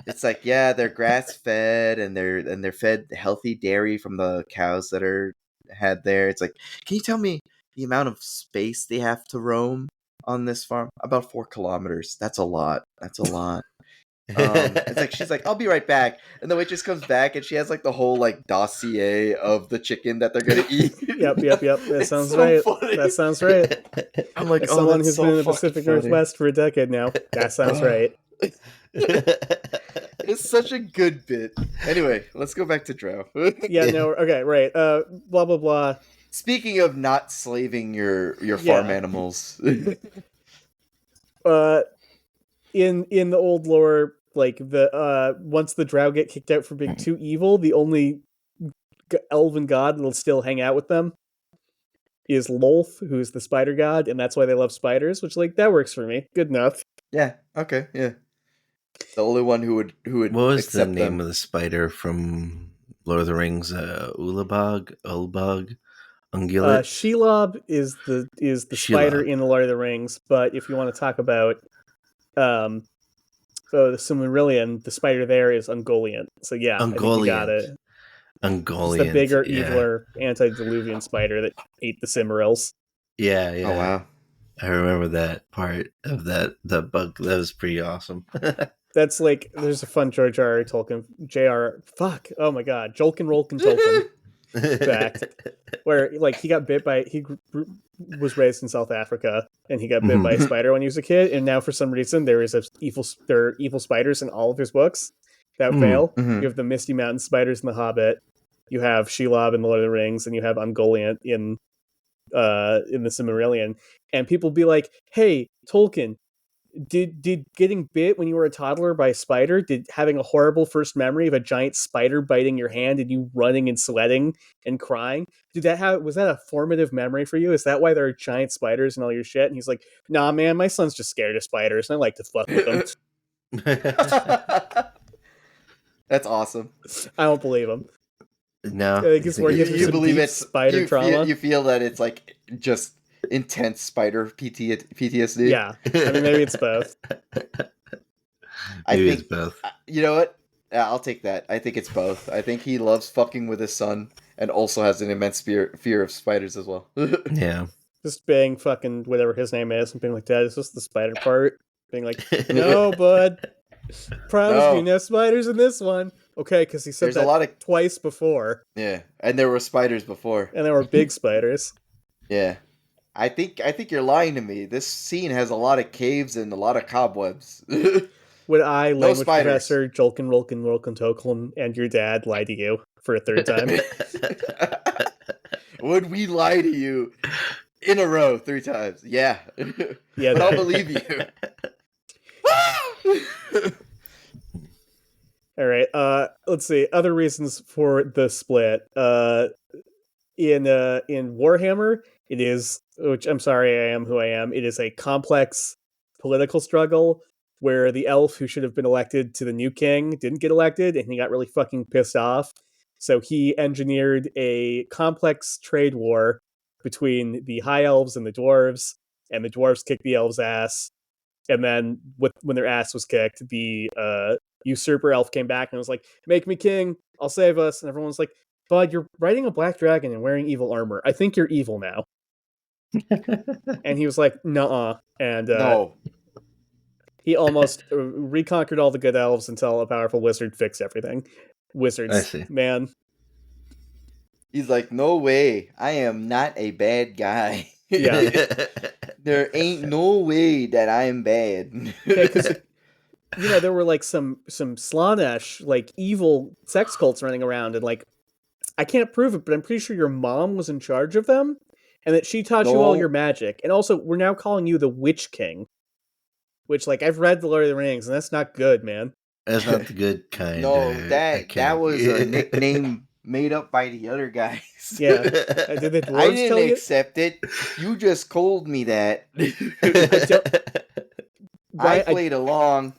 [SPEAKER 3] It's like, yeah, they're grass fed and they're fed healthy dairy from the cows that are had there. It's like, can you tell me the amount of space they have to roam on this farm? About 4 kilometers. That's a lot. It's like she's like, I'll be right back, and the waitress comes back and she has like the whole like dossier of the chicken that they're gonna eat.
[SPEAKER 1] Yep. That sounds right.
[SPEAKER 3] Funny.
[SPEAKER 1] That sounds right.
[SPEAKER 3] I'm like,
[SPEAKER 1] As someone who's been in the
[SPEAKER 3] fucking
[SPEAKER 1] Pacific
[SPEAKER 3] funny.
[SPEAKER 1] Northwest for a decade now, that sounds right.
[SPEAKER 3] It's such a good bit. Anyway, let's go back to Drow.
[SPEAKER 1] Yeah, no, okay, right. Blah blah blah.
[SPEAKER 3] Speaking of not slaving your farm animals.
[SPEAKER 1] In the old lore, like the once the Drow get kicked out for being too evil, the only elven god that'll still hang out with them is Lolth, who's the spider god, and that's why they love spiders. Which, like, that works for me. Good enough.
[SPEAKER 3] Yeah. Okay. Yeah. The only one who would.
[SPEAKER 2] What was the
[SPEAKER 3] accept
[SPEAKER 2] name
[SPEAKER 3] them.
[SPEAKER 2] of the spider from Lord of the Rings? Ulabog, Ungulate.
[SPEAKER 1] Shelob is the spider
[SPEAKER 2] Shelob.
[SPEAKER 1] in the Lord of the Rings, but if you want to talk about the Silmarillion, the spider there is Ungoliant. So yeah, I think you got it.
[SPEAKER 2] Ungoliant.
[SPEAKER 1] It's the bigger,
[SPEAKER 2] yeah.
[SPEAKER 1] eviler antediluvian spider that ate the Cimmerils.
[SPEAKER 2] Yeah.
[SPEAKER 3] Oh wow.
[SPEAKER 2] I remember that part of that bug. That was pretty awesome.
[SPEAKER 1] That's like, there's a fun George R. R. Tolkien, oh my god, Jolkin Rolkin Tolkien fact, where like he was raised in South Africa, and he got bit by a spider when he was a kid, and now for some reason there are evil spiders in all of his books without fail.
[SPEAKER 3] Mm-hmm.
[SPEAKER 1] You have the Misty Mountain spiders in The Hobbit, you have Shelob in The Lord of the Rings, and you have Ungoliant in the Silmarillion, and people be like, hey, Tolkien, did getting bit when you were a toddler by a spider, did having a horrible first memory of a giant spider biting your hand and you running and sweating and crying, was that a formative memory for you? Is that why there are giant spiders and all your shit? And he's like, nah man, my son's just scared of spiders and I like to fuck with them.
[SPEAKER 3] That's awesome.
[SPEAKER 1] I don't believe him.
[SPEAKER 2] No,
[SPEAKER 1] I think it's where
[SPEAKER 3] You believe it's
[SPEAKER 1] spider trauma.
[SPEAKER 3] You feel that it's like just intense spider PTSD.
[SPEAKER 1] Yeah, I mean, maybe it's both.
[SPEAKER 3] I think
[SPEAKER 2] it's both.
[SPEAKER 3] You know what? Yeah, I'll take that. I think it's both. I think he loves fucking with his son and also has an immense fear of spiders as well.
[SPEAKER 2] Yeah.
[SPEAKER 1] Just being fucking whatever his name is and being like, Dad, is this the spider part? Being like, no, bud. Promise me no spiders in this one. Okay, because he said that twice before.
[SPEAKER 3] Yeah, and there were spiders before.
[SPEAKER 1] And there were big spiders.
[SPEAKER 3] Yeah. I think you're lying to me. This scene has a lot of caves and a lot of cobwebs.
[SPEAKER 1] Would I, language professor Jolkin Rolkin Tolkien, and your dad lie to you for a third time?
[SPEAKER 3] Would we lie to you in a row 3 times? Yeah.
[SPEAKER 1] Yeah,
[SPEAKER 3] but I'll believe you.
[SPEAKER 1] All right. Let's see. Other reasons for the split. In Warhammer, it is, which I'm sorry, I am who I am. It is a complex political struggle where the elf who should have been elected to the new king didn't get elected, and he got really fucking pissed off. So he engineered a complex trade war between the high elves and the dwarves kicked the elves' ass. And then when their ass was kicked, the usurper elf came back and was like, make me king, I'll save us. And everyone's like, Bud, you're riding a black dragon and wearing evil armor. I think you're evil now. And he was like, nuh-uh. And
[SPEAKER 3] no.
[SPEAKER 1] He almost reconquered all the good elves until a powerful wizard fixed everything. Wizards, man.
[SPEAKER 3] He's like, no way. I am not a bad guy.
[SPEAKER 1] Yeah.
[SPEAKER 3] There ain't no way that I am bad.
[SPEAKER 1] Yeah, 'cause, there were like some Slaanesh, like evil sex cults running around, and like, I can't prove it, but I'm pretty sure your mom was in charge of them, and that she taught you all your magic. And also, we're now calling you the Witch King. Which, like, I've read The Lord of the Rings, and that's not good, man.
[SPEAKER 2] That's not the good kind.
[SPEAKER 3] No, that was a nickname made up by the other guys.
[SPEAKER 1] Yeah. Did the dwarves
[SPEAKER 3] I didn't
[SPEAKER 1] tell you?
[SPEAKER 3] accept it. You just told me that. I played along.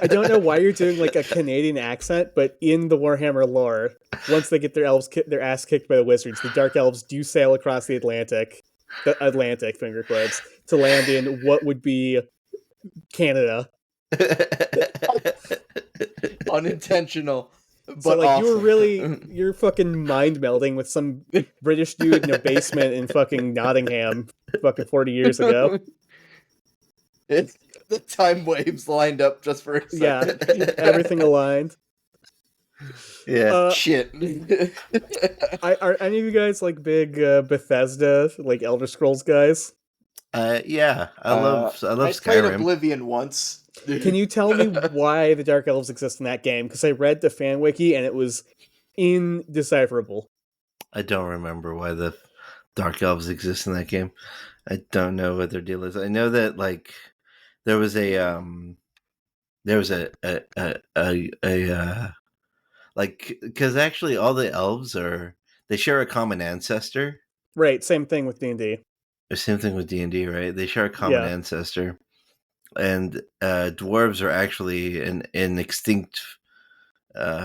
[SPEAKER 1] I don't know why you're doing like a Canadian accent, but in the Warhammer lore, once they get their ass kicked by the wizards, the Dark Elves do sail across the Atlantic finger quotes, to land in what would be Canada.
[SPEAKER 3] Unintentional. But
[SPEAKER 1] So like
[SPEAKER 3] awesome.
[SPEAKER 1] you're fucking mind melding with some British dude in a basement in fucking Nottingham fucking 40 years ago.
[SPEAKER 3] It's the time waves lined up just for a second.
[SPEAKER 1] Yeah, everything aligned.
[SPEAKER 2] Yeah.
[SPEAKER 3] Shit.
[SPEAKER 1] Are any of you guys like big Bethesda, like Elder Scrolls guys?
[SPEAKER 2] Yeah. I love
[SPEAKER 3] I played
[SPEAKER 2] Skyrim.
[SPEAKER 3] Oblivion once.
[SPEAKER 1] Can you tell me why the Dark Elves exist in that game? Because I read the fan wiki and it was indecipherable.
[SPEAKER 2] I don't remember why the Dark Elves exist in that game. I don't know what their deal is. I know that like there was a like because actually all the elves they share a common ancestor.
[SPEAKER 1] Right, same thing with D&D.
[SPEAKER 2] The same thing with D&D, right? They share a common
[SPEAKER 1] Yeah.
[SPEAKER 2] ancestor, and dwarves are actually an extinct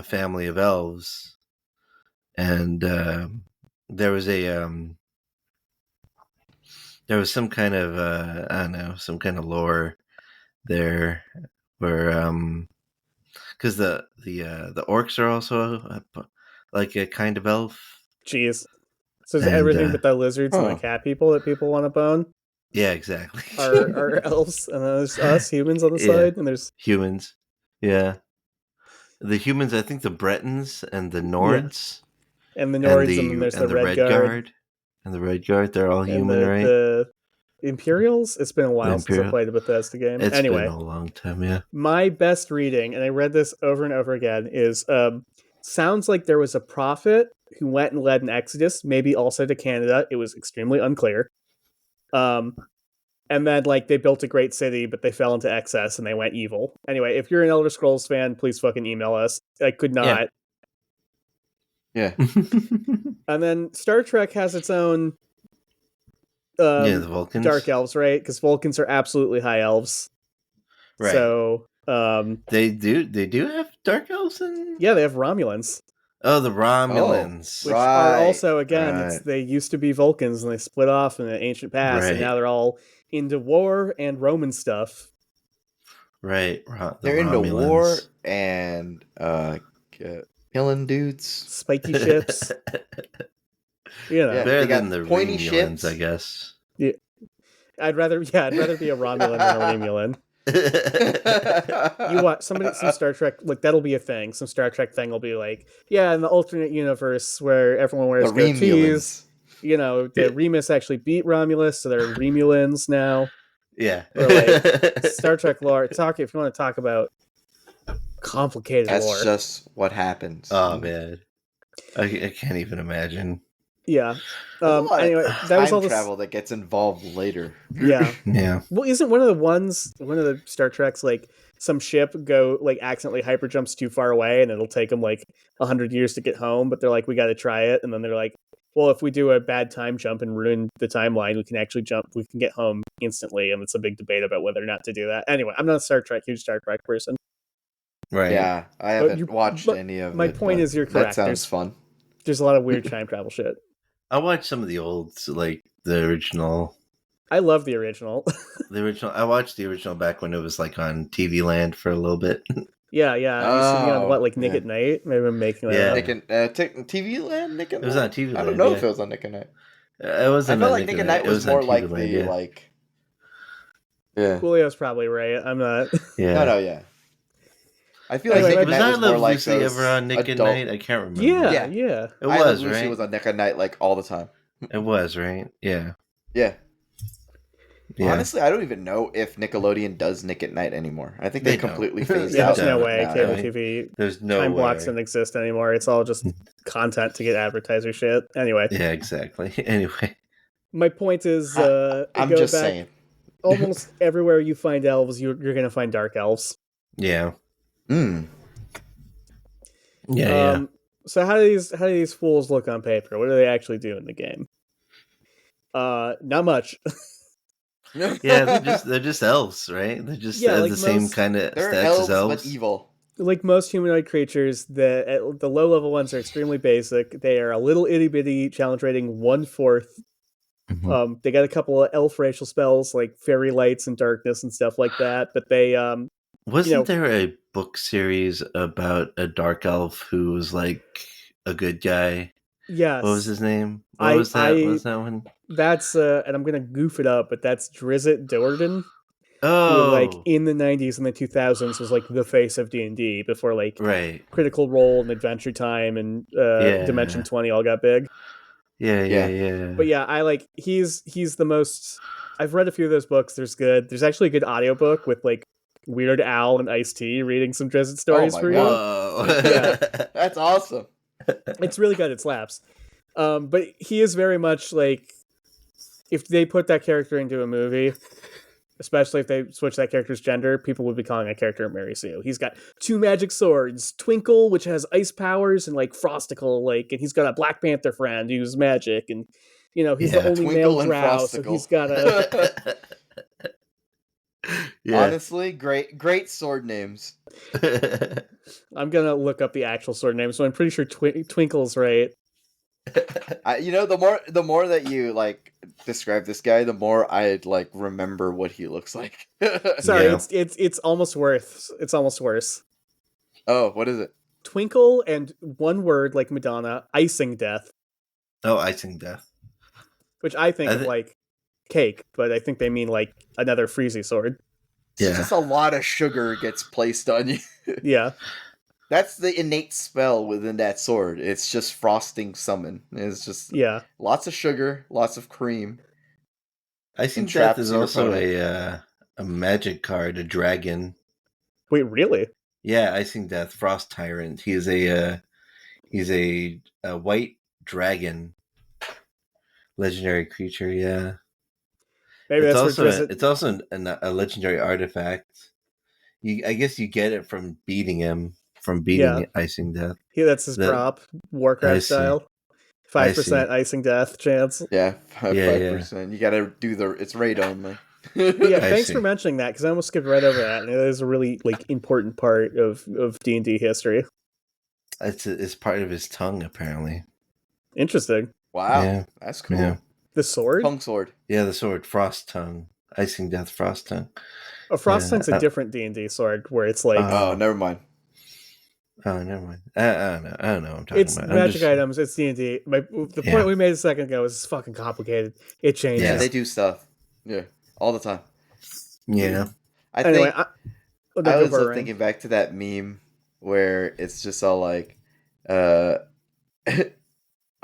[SPEAKER 2] family of elves, and there was some kind of I don't know, some kind of lore there where because the orcs are also like a kind of elf.
[SPEAKER 1] Jeez. So is
[SPEAKER 2] And,
[SPEAKER 1] everything but the lizards and the cat people that people want to bone
[SPEAKER 2] Yeah, exactly.
[SPEAKER 1] are elves, and then there's us humans on the
[SPEAKER 2] Yeah.
[SPEAKER 1] side, and there's
[SPEAKER 2] Humans. Yeah. The humans, I think the Bretons and the Nords.
[SPEAKER 1] and the Nords, and then there's the Red Guard.
[SPEAKER 2] And the Red Guard, they're all
[SPEAKER 1] And
[SPEAKER 2] human, right?
[SPEAKER 1] the Imperials? It's been a while since I
[SPEAKER 2] Imperial.
[SPEAKER 1] played a Bethesda game.
[SPEAKER 2] It's
[SPEAKER 1] Anyway,
[SPEAKER 2] been a long time, yeah.
[SPEAKER 1] my best reading, and I read this over and over again, is sounds like there was a prophet who went and led an exodus, maybe also to Canada. It was extremely unclear. And then like they built a great city, but they fell into excess and they went evil. Anyway, if you're an Elder Scrolls fan, please fucking email us. I could not.
[SPEAKER 3] Yeah.
[SPEAKER 1] And then Star Trek has its own
[SPEAKER 2] yeah, the Vulcans.
[SPEAKER 1] Dark Elves, right? Because Vulcans are absolutely high elves.
[SPEAKER 2] Right.
[SPEAKER 1] So
[SPEAKER 2] they do have Dark Elves in...
[SPEAKER 1] Yeah, they have Romulans.
[SPEAKER 2] Oh, the Romulans.
[SPEAKER 1] Which are also, again, they used to be Vulcans and they split off in the ancient past, and now they're all into war and Roman stuff.
[SPEAKER 2] Right.
[SPEAKER 3] They're into war and killing dudes.
[SPEAKER 1] Spiky ships. You know.
[SPEAKER 2] Yeah, better than the
[SPEAKER 3] pointy
[SPEAKER 2] Romulans,
[SPEAKER 3] ships.
[SPEAKER 2] I guess.
[SPEAKER 1] Yeah. I'd rather be a Romulan than a Romulan. You watch some Star Trek, like that'll be a thing. Some Star Trek thing will be like, yeah, in the alternate universe where everyone wears goatees, you know, the Remus actually beat Romulus, so they're Remulans now.
[SPEAKER 2] Yeah.
[SPEAKER 1] Or like Star Trek lore. If you want to talk about complicated lore.
[SPEAKER 3] That's just what happens.
[SPEAKER 2] Oh man. I can't even imagine.
[SPEAKER 1] Yeah. Anyway, that was all this
[SPEAKER 3] travel that gets involved later.
[SPEAKER 1] Yeah.
[SPEAKER 2] Yeah.
[SPEAKER 1] Well, isn't one of the Star Treks like some ship accidentally hyper jumps too far away and it'll take them like 100 years to get home, but they're like, we got to try it, and then they're like, well, if we do a bad time jump and ruin the timeline, we can get home instantly, and it's a big debate about whether or not to do that. Anyway, I'm not a huge Star Trek person.
[SPEAKER 2] Right.
[SPEAKER 3] Yeah, I haven't watched any of it.
[SPEAKER 1] My point is, you're correct.
[SPEAKER 3] That sounds fun.
[SPEAKER 1] There's a lot of weird time travel shit.
[SPEAKER 2] I watched some of the old, like the original.
[SPEAKER 1] I love the original.
[SPEAKER 2] I watched the original back when it was like on TV Land for a little bit.
[SPEAKER 1] Yeah. You see me on Nick at Night? Maybe I'm making that up.
[SPEAKER 3] TV Land, Nick at Night?
[SPEAKER 2] It was on TV Land.
[SPEAKER 3] I don't know if it was on Nick at Night.
[SPEAKER 2] It wasn't.
[SPEAKER 3] I felt like Nick at Night was more like the like. Yeah.
[SPEAKER 1] Julio's probably right. I'm not.
[SPEAKER 2] Yeah.
[SPEAKER 3] No, yeah. I feel like Nick at Night was more like
[SPEAKER 2] Lucy ever on Nick at Night? I can't remember.
[SPEAKER 1] Yeah.
[SPEAKER 2] It was, right?
[SPEAKER 3] Lucy was on Nick at Night like all the time.
[SPEAKER 2] It was, right? Yeah.
[SPEAKER 3] Yeah. Honestly, I don't even know if Nickelodeon does Nick at Night anymore. I think they completely phased out.
[SPEAKER 1] There's no way cable TV.
[SPEAKER 2] There's no
[SPEAKER 1] time
[SPEAKER 2] way.
[SPEAKER 1] blocks don't exist anymore. It's all just content to get advertiser shit. Anyway.
[SPEAKER 2] Yeah, exactly. Anyway.
[SPEAKER 1] My point is,
[SPEAKER 3] I'm just saying.
[SPEAKER 1] Almost everywhere you find elves, you're going to find dark elves.
[SPEAKER 2] Yeah.
[SPEAKER 1] Yeah. So how do these fools look on paper? What do they actually do in the game? Not much.
[SPEAKER 2] Yeah, they're just elves, right? They just
[SPEAKER 1] Yeah,
[SPEAKER 2] have
[SPEAKER 1] like
[SPEAKER 2] the same
[SPEAKER 1] most-
[SPEAKER 2] kind of
[SPEAKER 3] They're
[SPEAKER 2] stats as
[SPEAKER 3] elves, but
[SPEAKER 2] elves.
[SPEAKER 3] evil.
[SPEAKER 1] Like most humanoid creatures, the low level ones are extremely basic. They are a little itty bitty, challenge rating 1/4.
[SPEAKER 2] Mhm.
[SPEAKER 1] They got a couple of elf racial spells like fairy lights and darkness and stuff like that. But they,
[SPEAKER 2] Wasn't there a book series about a dark elf who was like a good guy?
[SPEAKER 1] yes,
[SPEAKER 2] What was his name? What
[SPEAKER 1] I,
[SPEAKER 2] was that? What was that one?
[SPEAKER 1] that's and I'm gonna goof it up, but that's Drizzt Do'Urden, who like
[SPEAKER 2] Oh,
[SPEAKER 1] in the 90s and the 2000s was like the face of D&D before like
[SPEAKER 2] right.
[SPEAKER 1] Critical Role and Adventure Time and Dimension
[SPEAKER 2] Yeah.
[SPEAKER 1] 20 all got big.
[SPEAKER 2] Yeah.
[SPEAKER 1] But yeah, I like he's the most. I've read a few of those books. There's actually a good audiobook with like Weird Al and Ice-T reading some Drizzt
[SPEAKER 3] Oh
[SPEAKER 1] stories
[SPEAKER 3] my
[SPEAKER 1] for you.
[SPEAKER 3] God.
[SPEAKER 2] Whoa.
[SPEAKER 1] Yeah.
[SPEAKER 3] That's awesome.
[SPEAKER 1] It's really good. It slaps. But he is very much like if they put that character into a movie, especially if they switch that character's gender, people would be calling that character Mary Sue. He's got 2 magic swords, Twinkle, which has ice powers, and like Frosticle, like, and he's got a Black Panther friend who's magic, and he's the
[SPEAKER 2] Yeah.
[SPEAKER 1] only
[SPEAKER 3] Twinkle
[SPEAKER 1] male
[SPEAKER 3] and
[SPEAKER 1] drow, so he's
[SPEAKER 3] Frosticle.
[SPEAKER 1] got a.
[SPEAKER 2] Yeah.
[SPEAKER 3] Honestly, great sword names.
[SPEAKER 1] I'm gonna look up the actual sword name, so I'm pretty sure Twinkle's right.
[SPEAKER 3] The more that you like describe this guy, the more I like remember what he looks like.
[SPEAKER 1] Sorry,
[SPEAKER 2] Yeah.
[SPEAKER 1] it's almost worse. It's almost worse.
[SPEAKER 3] Oh, what is it?
[SPEAKER 1] Twinkle and one word like Madonna, icing death,
[SPEAKER 2] Oh, icing death.
[SPEAKER 1] which I think of like cake, but I think they mean like another freezy sword.
[SPEAKER 3] It's
[SPEAKER 2] Yeah.
[SPEAKER 3] just a lot of sugar gets placed on you.
[SPEAKER 1] Yeah.
[SPEAKER 3] That's the innate spell within that sword. It's just frosting summon. It's just
[SPEAKER 1] Yeah.
[SPEAKER 3] lots of sugar, lots of cream.
[SPEAKER 2] Icing
[SPEAKER 3] Entraps
[SPEAKER 2] death is
[SPEAKER 3] your
[SPEAKER 2] also
[SPEAKER 3] opponent.
[SPEAKER 2] a magic card, a dragon.
[SPEAKER 1] Wait, really?
[SPEAKER 2] Yeah, icing death, frost tyrant. He is he's a white dragon, legendary creature. Yeah.
[SPEAKER 1] Maybe that's where Drizzt.
[SPEAKER 2] It's also a legendary artifact. I guess you get it from beating him, from beating icing death.
[SPEAKER 1] That's his
[SPEAKER 2] That
[SPEAKER 1] prop,
[SPEAKER 2] I
[SPEAKER 1] Warcraft
[SPEAKER 2] see.
[SPEAKER 1] style.
[SPEAKER 2] I see.
[SPEAKER 1] 5% icing death chance.
[SPEAKER 3] Yeah,
[SPEAKER 2] Yeah,
[SPEAKER 3] 5%. You gotta do it's raid only.
[SPEAKER 1] Yeah,
[SPEAKER 2] I
[SPEAKER 1] thanks
[SPEAKER 2] see.
[SPEAKER 1] for mentioning that because I almost skipped right over that, and it is a really like important part of D&D history.
[SPEAKER 2] It's part of his tongue, apparently.
[SPEAKER 1] Interesting.
[SPEAKER 3] Wow,
[SPEAKER 2] Yeah.
[SPEAKER 3] that's cool.
[SPEAKER 2] Yeah.
[SPEAKER 1] The sword?
[SPEAKER 3] Tongue sword.
[SPEAKER 2] Yeah, the sword, frost tongue, icing death, frost tongue.
[SPEAKER 1] A frost
[SPEAKER 2] Yeah,
[SPEAKER 1] tongue's a different D&D sword where it's like
[SPEAKER 3] Oh, never mind.
[SPEAKER 2] Oh, never mind. I don't know. I don't know what I'm talking
[SPEAKER 1] it's
[SPEAKER 2] about.
[SPEAKER 1] magic items. It's D&D. The point we made a second ago is fucking complicated. It changes.
[SPEAKER 3] Yeah, they do stuff. Yeah, all the time.
[SPEAKER 2] Yeah.
[SPEAKER 3] I think
[SPEAKER 1] I
[SPEAKER 3] I was thinking back to that meme where it's just all like, a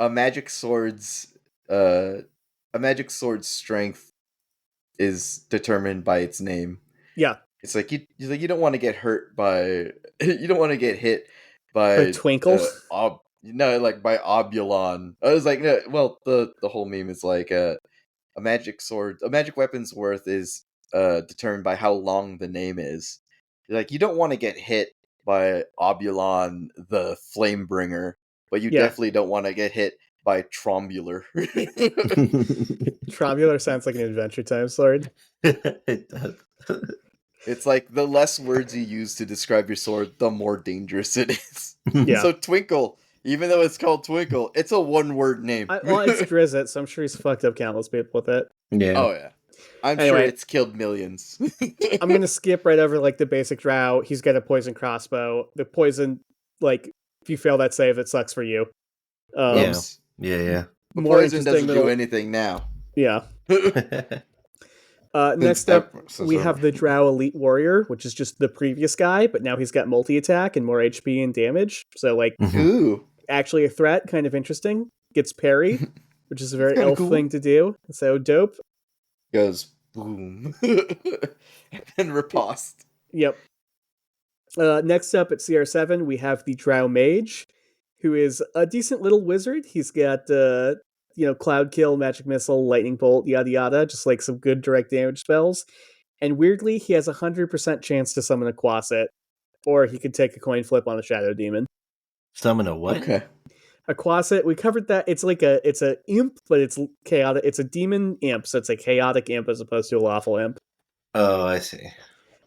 [SPEAKER 3] magic sword's strength is determined by its name.
[SPEAKER 1] Yeah.
[SPEAKER 3] It's like you don't want to get hurt by you don't want to get hit by
[SPEAKER 1] Twinkle.
[SPEAKER 3] like by Obulon. I was like, no, well, the whole meme is like a magic weapon's worth is determined by how long the name is. Like you don't want to get hit by Obulon the Flamebringer, but you definitely don't want to get hit by Trombular.
[SPEAKER 1] Trombular sounds like an Adventure Time sword.
[SPEAKER 2] It does.
[SPEAKER 3] It's like the less words you use to describe your sword, the more dangerous it is.
[SPEAKER 1] Yeah.
[SPEAKER 3] So Twinkle, even though it's called Twinkle, it's a one-word name.
[SPEAKER 1] Well, it's Drizzt, so I'm sure he's fucked up countless people with it.
[SPEAKER 2] Yeah.
[SPEAKER 3] Oh yeah. I'm sure it's killed millions.
[SPEAKER 1] I'm gonna skip right over like the basic drow. He's got a poison crossbow. The poison, like if you fail that save, it sucks for you.
[SPEAKER 3] Oops.
[SPEAKER 2] Yeah.
[SPEAKER 3] The poison doesn't do anything now.
[SPEAKER 1] Yeah. Next up, we have the Drow Elite Warrior, which is just the previous guy, but now he's got multi-attack and more HP and damage. So, like, actually a threat, kind of interesting. Gets parry, which is a very elf thing to do. So, dope.
[SPEAKER 3] Goes boom. And riposte.
[SPEAKER 1] Yep. Next up at CR7, we have the Drow Mage, who is a decent little wizard. He's got Cloud Kill, Magic Missile, Lightning Bolt, yada yada, just like some good direct damage spells. And weirdly, he has 100% chance to summon a Quasit, or he could take a coin flip on a Shadow Demon.
[SPEAKER 2] Summon a what?
[SPEAKER 3] Okay.
[SPEAKER 1] A quasit, we covered that. It's a imp, but it's chaotic. It's a demon imp, so it's a chaotic imp as opposed to a lawful imp.
[SPEAKER 2] Oh, I see.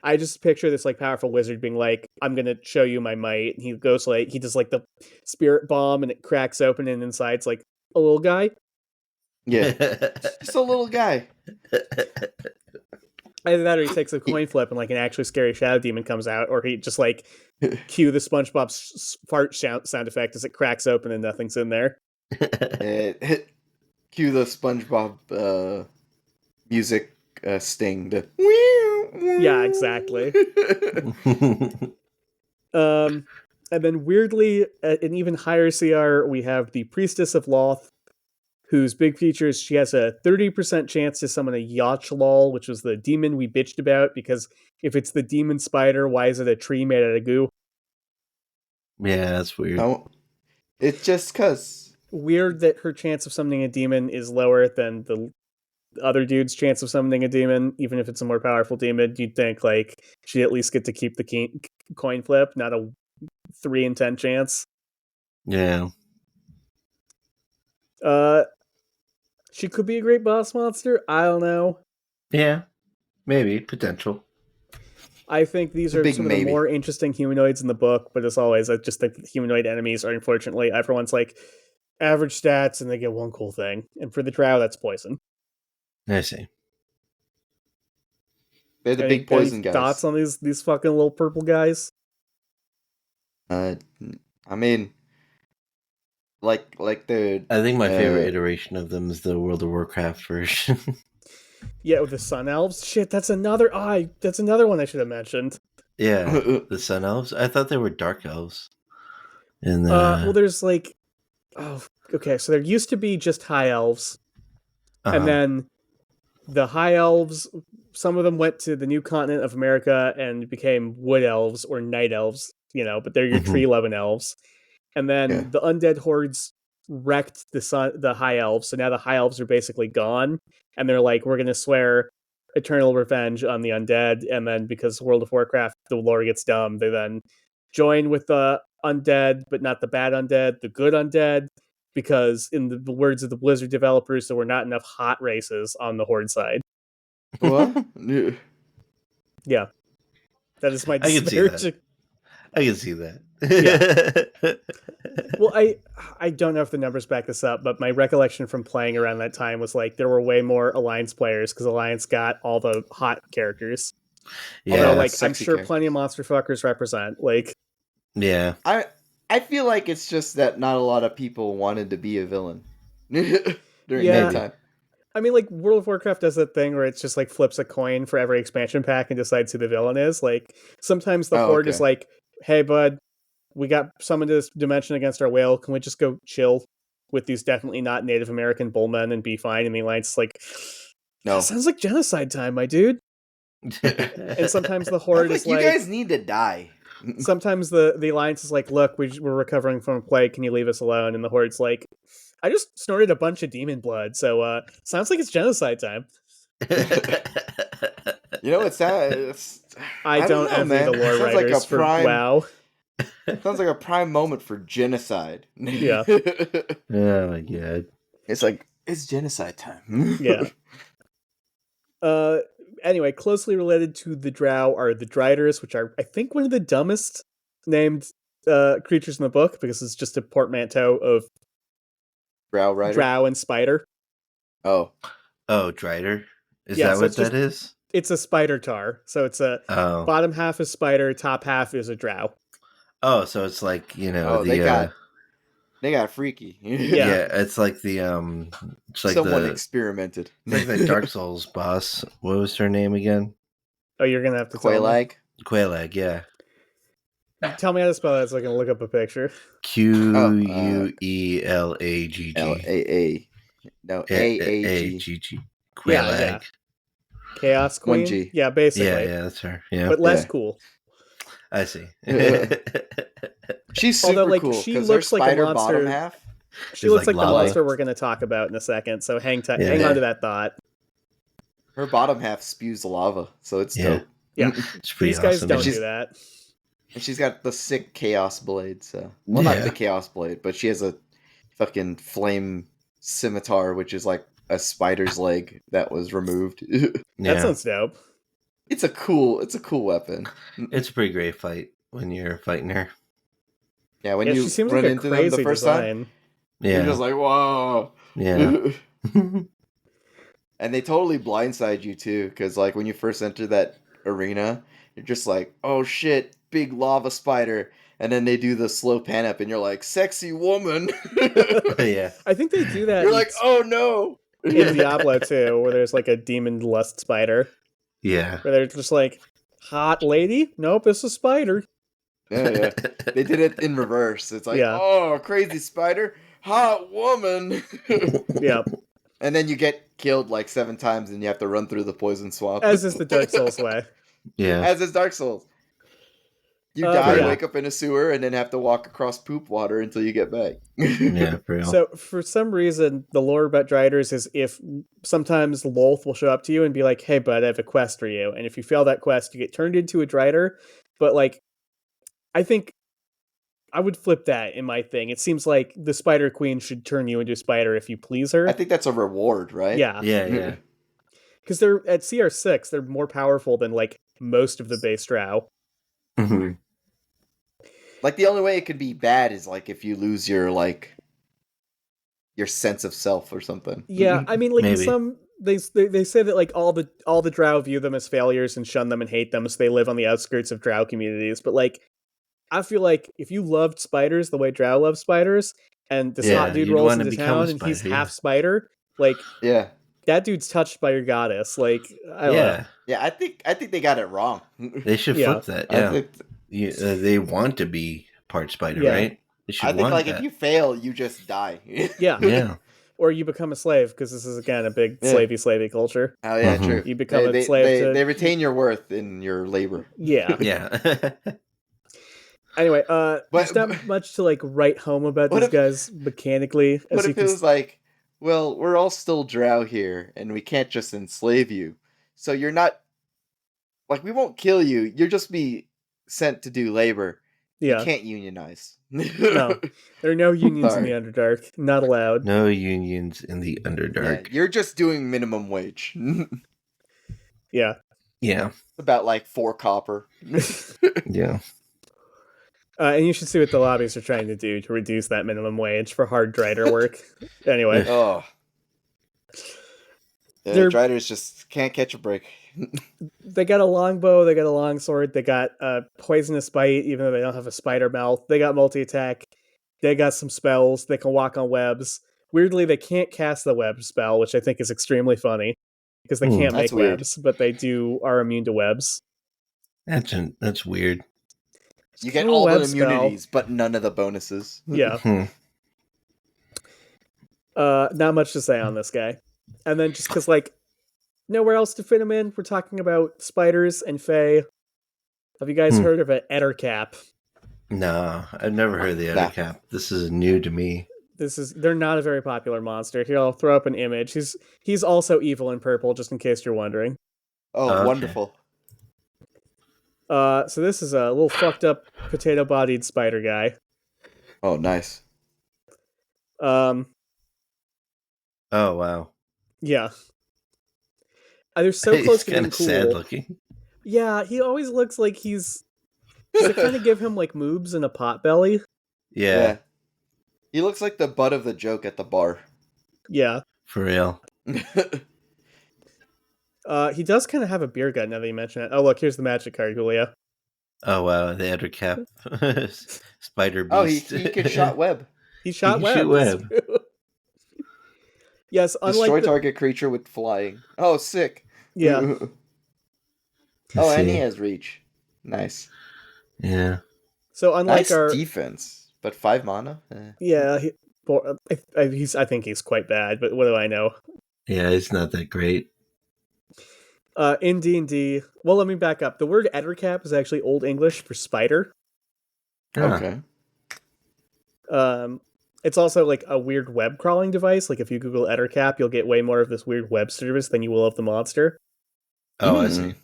[SPEAKER 1] I just picture this like powerful wizard being like, "I'm gonna show you my might." And he goes like he does like the spirit bomb, and it cracks open, and inside's like a little guy.
[SPEAKER 3] Yeah, just a little guy.
[SPEAKER 1] Either that, or he takes a coin flip, and like an actually scary shadow demon comes out, or he just like cue the SpongeBob fart sound effect as it cracks open and nothing's in there.
[SPEAKER 3] Cue the SpongeBob music sting.
[SPEAKER 1] Yeah, exactly. And then weirdly, at an even higher CR, we have the Priestess of Loth, whose big feature is she has a 30% chance to summon a Yochlol, which was the demon we bitched about, because if it's the demon spider, why is it a tree made out of goo?
[SPEAKER 2] Yeah, that's weird.
[SPEAKER 3] No, it's just cause.
[SPEAKER 1] Weird that her chance of summoning a demon is lower than the other dude's chance of summoning a demon, even if it's a more powerful demon. You'd think like she'd at least get to keep the coin flip, not a 3 in 10 chance.
[SPEAKER 2] Yeah.
[SPEAKER 1] She could be a great boss monster. I don't know.
[SPEAKER 2] Yeah. Maybe. Potential.
[SPEAKER 1] I think these are some of the more interesting humanoids in the book, but as always, I just think the humanoid enemies are unfortunately everyone's like average stats and they get one cool thing. And for the Drow, that's poison.
[SPEAKER 2] I see.
[SPEAKER 3] They're the big poison guys.
[SPEAKER 1] Thoughts on these fucking little purple guys?
[SPEAKER 3] I mean, like the.
[SPEAKER 2] I think my favorite iteration of them is the World of Warcraft version.
[SPEAKER 1] Yeah, with the Sun Elves. Shit, that's another. That's another one I should have mentioned.
[SPEAKER 2] Yeah, the Sun Elves. I thought they were Dark Elves. And
[SPEAKER 1] well, there's like, okay. So there used to be just High Elves, and then the High Elves. Some of them went to the new continent of America and became Wood Elves or Night Elves. But they're your tree-loving elves. And then the undead hordes wrecked the High Elves, so now the High Elves are basically gone. And they're like, we're going to swear eternal revenge on the undead. And then because World of Warcraft, the lore gets dumb, they then join with the undead, but not the bad undead, the good undead. Because in the words of the Blizzard developers, there were not enough hot races on the horde side.
[SPEAKER 3] What?
[SPEAKER 1] Yeah. That is my disparaging.
[SPEAKER 2] I can see that.
[SPEAKER 1] Yeah. Well, I don't know if the numbers back this up, but my recollection from playing around that time was like there were way more Alliance players because Alliance got all the hot characters.
[SPEAKER 2] Yeah,
[SPEAKER 1] although, like I'm sure plenty of monster fuckers represent. Like,
[SPEAKER 2] yeah,
[SPEAKER 3] I feel like it's just that not a lot of people wanted to be a villain during that time. I
[SPEAKER 1] mean, like World of Warcraft does that thing where it's just like flips a coin for every expansion pack and decides who the villain is. Like sometimes the horde is like, hey, bud, we got summoned to this dimension against our whale. Can we just go chill with these definitely not Native American bullmen and be fine? And the Alliance is like, no, sounds like genocide time, my dude. And sometimes the horde is like,
[SPEAKER 3] you guys need to die.
[SPEAKER 1] Sometimes the Alliance is like, look, we're recovering from a plague. Can you leave us alone? And the horde's like, I just snorted a bunch of demon blood, so sounds like it's genocide time. I don't envy the lore writers for WoW.
[SPEAKER 3] Sounds like a prime moment for genocide.
[SPEAKER 1] Yeah.
[SPEAKER 2] Oh my god.
[SPEAKER 3] It's like, it's genocide time.
[SPEAKER 1] Yeah. Anyway, closely related to the Drow are the driders, which are, I think, one of the dumbest named creatures in the book, because it's just a portmanteau of Drow and spider.
[SPEAKER 3] Oh,
[SPEAKER 2] drider? Is that what that is?
[SPEAKER 1] It's a spider tar. So it's a bottom half is spider, top half is a drow.
[SPEAKER 2] Oh, so it's like,
[SPEAKER 3] they got freaky.
[SPEAKER 2] Yeah, it's like the it's like
[SPEAKER 3] someone experimented.
[SPEAKER 2] Like the Dark Souls boss. What was her name again?
[SPEAKER 1] Oh, you're gonna have to
[SPEAKER 3] Quelaag.
[SPEAKER 2] Quelaag, yeah.
[SPEAKER 1] Tell me how to spell that so I can look up a picture.
[SPEAKER 2] Queelagg.
[SPEAKER 3] Laa. No, Aagg.
[SPEAKER 2] Quelaag.
[SPEAKER 1] Yeah. Chaos Queen.
[SPEAKER 3] 1G.
[SPEAKER 1] Yeah, basically.
[SPEAKER 2] Yeah, that's her. Yeah,
[SPEAKER 1] but less cool.
[SPEAKER 2] I see.
[SPEAKER 3] She's super cool.
[SPEAKER 1] She looks like a monster.
[SPEAKER 3] Bottom half.
[SPEAKER 1] She looks like the monster we're going to talk about in a second. So hang on to that thought.
[SPEAKER 3] Her bottom half spews lava, so it's dope.
[SPEAKER 1] Yeah,
[SPEAKER 2] it's pretty
[SPEAKER 1] These guys don't do that.
[SPEAKER 3] And she's got the sick chaos blade. So, well, not the chaos blade, but she has a fucking flame scimitar, which is like a spider's leg that was removed.
[SPEAKER 1] That
[SPEAKER 2] Yeah,
[SPEAKER 1] sounds dope.
[SPEAKER 3] It's a cool weapon.
[SPEAKER 2] it's a pretty great fight when you're fighting her.
[SPEAKER 3] Yeah, when
[SPEAKER 1] Yeah,
[SPEAKER 3] you
[SPEAKER 1] she seems
[SPEAKER 3] run
[SPEAKER 1] like a
[SPEAKER 3] into them the
[SPEAKER 1] crazy
[SPEAKER 3] first time,
[SPEAKER 1] design.
[SPEAKER 3] you're
[SPEAKER 2] Yeah,
[SPEAKER 3] just like, whoa.
[SPEAKER 2] yeah,
[SPEAKER 3] And they totally blindside you too, because like when you first enter that arena, you're just like, oh shit, big lava spider. And then they do the slow pan up, and you're like, sexy woman.
[SPEAKER 2] yeah.
[SPEAKER 1] I think they do that
[SPEAKER 3] You're like, oh no.
[SPEAKER 1] in Diablo too, where there's like a demon lust spider,
[SPEAKER 2] Yeah.
[SPEAKER 1] where they're just like, hot lady? Nope, it's a spider.
[SPEAKER 3] Yeah. They did it in reverse. It's like,
[SPEAKER 1] Yeah.
[SPEAKER 3] oh, crazy spider, hot woman.
[SPEAKER 1] Yeah,
[SPEAKER 3] And then you get killed like 7 times, and you have to run through the poison swamp.
[SPEAKER 1] as is the Dark Souls way.
[SPEAKER 2] Yeah.
[SPEAKER 3] As is Dark Souls. You
[SPEAKER 1] But
[SPEAKER 3] die,
[SPEAKER 1] yeah.
[SPEAKER 3] wake up in a sewer, and then have to walk across poop water until you get back.
[SPEAKER 2] Yeah, for real.
[SPEAKER 1] So for some reason, the lore about driders is if sometimes Lolth will show up to you and be like, "Hey, bud, I have a quest for you," and if you fail that quest, you get turned into a drider. But like, I think I would flip that in my thing. It seems like the Spider Queen should turn you into a spider if you please her.
[SPEAKER 3] I think that's a reward, right?
[SPEAKER 1] Yeah,
[SPEAKER 2] Yeah.
[SPEAKER 1] because they're at CR6, they're more powerful than like most of the base Drow.
[SPEAKER 2] Mhm.
[SPEAKER 3] Like the only way it could be bad is like if you lose your sense of self or something.
[SPEAKER 1] Yeah, I mean, like in
[SPEAKER 2] Maybe.
[SPEAKER 1] some they say that like all the Drow view them as failures and shun them and hate them, so they live on the outskirts of Drow communities. But like, I feel like if you loved spiders the way Drow love spiders, and this hot dude
[SPEAKER 2] you'd
[SPEAKER 1] rolls
[SPEAKER 2] wanna
[SPEAKER 1] into
[SPEAKER 2] become a
[SPEAKER 1] town and he's
[SPEAKER 2] spider,
[SPEAKER 1] half
[SPEAKER 2] yeah.
[SPEAKER 1] spider, like
[SPEAKER 3] Yeah.
[SPEAKER 1] that dude's touched by your goddess. Like, I don't know.
[SPEAKER 2] Yeah.
[SPEAKER 3] Yeah, I think they got it wrong.
[SPEAKER 2] They should
[SPEAKER 1] Yeah.
[SPEAKER 2] flip that.
[SPEAKER 3] I
[SPEAKER 2] Yeah.
[SPEAKER 3] think,
[SPEAKER 2] They want to be part spider,
[SPEAKER 1] Yeah.
[SPEAKER 2] right? They should
[SPEAKER 3] I think
[SPEAKER 2] want
[SPEAKER 3] like
[SPEAKER 2] that.
[SPEAKER 3] if you fail, you just die.
[SPEAKER 1] Yeah,
[SPEAKER 2] Yeah.
[SPEAKER 1] or you become a slave because this is again a big
[SPEAKER 3] Yeah.
[SPEAKER 1] slavey culture.
[SPEAKER 3] Oh yeah,
[SPEAKER 2] Mhm.
[SPEAKER 3] true.
[SPEAKER 1] You become a slave
[SPEAKER 3] they,
[SPEAKER 1] to
[SPEAKER 3] they retain your worth in your labor.
[SPEAKER 1] yeah.
[SPEAKER 2] Yeah.
[SPEAKER 1] Anyway,
[SPEAKER 3] But-
[SPEAKER 1] there's not much to like write home about
[SPEAKER 3] What
[SPEAKER 1] these
[SPEAKER 3] if-
[SPEAKER 1] guys mechanically.
[SPEAKER 3] What
[SPEAKER 1] As you
[SPEAKER 3] if it
[SPEAKER 1] can
[SPEAKER 3] was like, well, we're all still drow here, and we can't just enslave you. So you're not like we won't kill you. You'll just be sent to do labor.
[SPEAKER 1] yeah.
[SPEAKER 3] You can't unionize.
[SPEAKER 1] No, there are no unions in the
[SPEAKER 3] Sorry.
[SPEAKER 1] Underdark. Not allowed.
[SPEAKER 2] No unions in the
[SPEAKER 3] Yeah,
[SPEAKER 2] Underdark.
[SPEAKER 3] you're just doing minimum wage.
[SPEAKER 1] Yeah.
[SPEAKER 2] Yeah.
[SPEAKER 3] About like 4 copper.
[SPEAKER 2] Yeah.
[SPEAKER 1] And you should see what the lobbies are trying to do to reduce that minimum wage for hard drider work. Anyway,
[SPEAKER 3] Oh. The
[SPEAKER 1] They're-
[SPEAKER 3] driders just can't catch a break.
[SPEAKER 1] they got a longbow, they got a longsword, they got a poisonous bite, even though they don't have a spider mouth. They got multi-attack. They got some spells. They can walk on webs. Weirdly, they can't cast the web spell, which I think is extremely funny because they can't
[SPEAKER 3] That's
[SPEAKER 1] make
[SPEAKER 3] weird.
[SPEAKER 1] webs, but they are immune to webs.
[SPEAKER 2] That's weird.
[SPEAKER 3] You get
[SPEAKER 1] Still a
[SPEAKER 3] all the
[SPEAKER 1] web spell.
[SPEAKER 3] immunities, but none of the bonuses.
[SPEAKER 1] Yeah.
[SPEAKER 2] Hmm.
[SPEAKER 1] Not much to say on this guy. And then just because, like, nowhere else to fit him in, we're talking about spiders and fae. Have you guys heard of an ettercap?
[SPEAKER 2] No, I've never heard of the
[SPEAKER 3] Nah.
[SPEAKER 2] ettercap. This is new to me.
[SPEAKER 1] They're not a very popular monster. Here, I'll throw up an image. He's also evil in purple, just in case you're wondering.
[SPEAKER 3] Oh,
[SPEAKER 2] Okay.
[SPEAKER 3] wonderful.
[SPEAKER 1] So this is a little fucked up potato-bodied spider guy.
[SPEAKER 3] Oh, nice.
[SPEAKER 1] Um,
[SPEAKER 2] Oh wow.
[SPEAKER 1] yeah. They're so close
[SPEAKER 2] He's
[SPEAKER 1] to being
[SPEAKER 2] kind
[SPEAKER 1] cool.
[SPEAKER 2] of sad looking.
[SPEAKER 1] Yeah, he always looks like he's. They kind of give him like moobs and a pot belly.
[SPEAKER 2] Yeah,
[SPEAKER 3] He looks like the butt of the joke at the bar.
[SPEAKER 1] Yeah.
[SPEAKER 2] for real.
[SPEAKER 1] He does kind of have a beer gut now that you mention it. Oh, look, here's the magic card, Julia.
[SPEAKER 2] Oh wow, the ettercap. Spider
[SPEAKER 3] Oh, he
[SPEAKER 2] beast.
[SPEAKER 3] can shot web.
[SPEAKER 1] He shot
[SPEAKER 2] can
[SPEAKER 1] web.
[SPEAKER 2] shoot web.
[SPEAKER 1] Yes,
[SPEAKER 3] Destroy
[SPEAKER 1] unlike
[SPEAKER 3] target creature with flying. Oh, sick.
[SPEAKER 1] yeah.
[SPEAKER 3] Oh,
[SPEAKER 2] Let's
[SPEAKER 3] and he
[SPEAKER 2] see.
[SPEAKER 3] has reach. Nice.
[SPEAKER 2] Yeah.
[SPEAKER 1] So unlike
[SPEAKER 3] Nice
[SPEAKER 1] our
[SPEAKER 3] defense, but 5 mana.
[SPEAKER 1] yeah, I think he's quite bad, but what do I know?
[SPEAKER 2] Yeah, it's not that great.
[SPEAKER 1] In D&D, well, let me back up. The word ettercap is actually Old English for spider.
[SPEAKER 2] Ah,
[SPEAKER 3] Okay.
[SPEAKER 1] It's also like a weird web crawling device. Like if you Google ettercap, you'll get way more of this weird web service than you will of the monster.
[SPEAKER 2] Oh, I
[SPEAKER 3] Hmm.
[SPEAKER 2] see.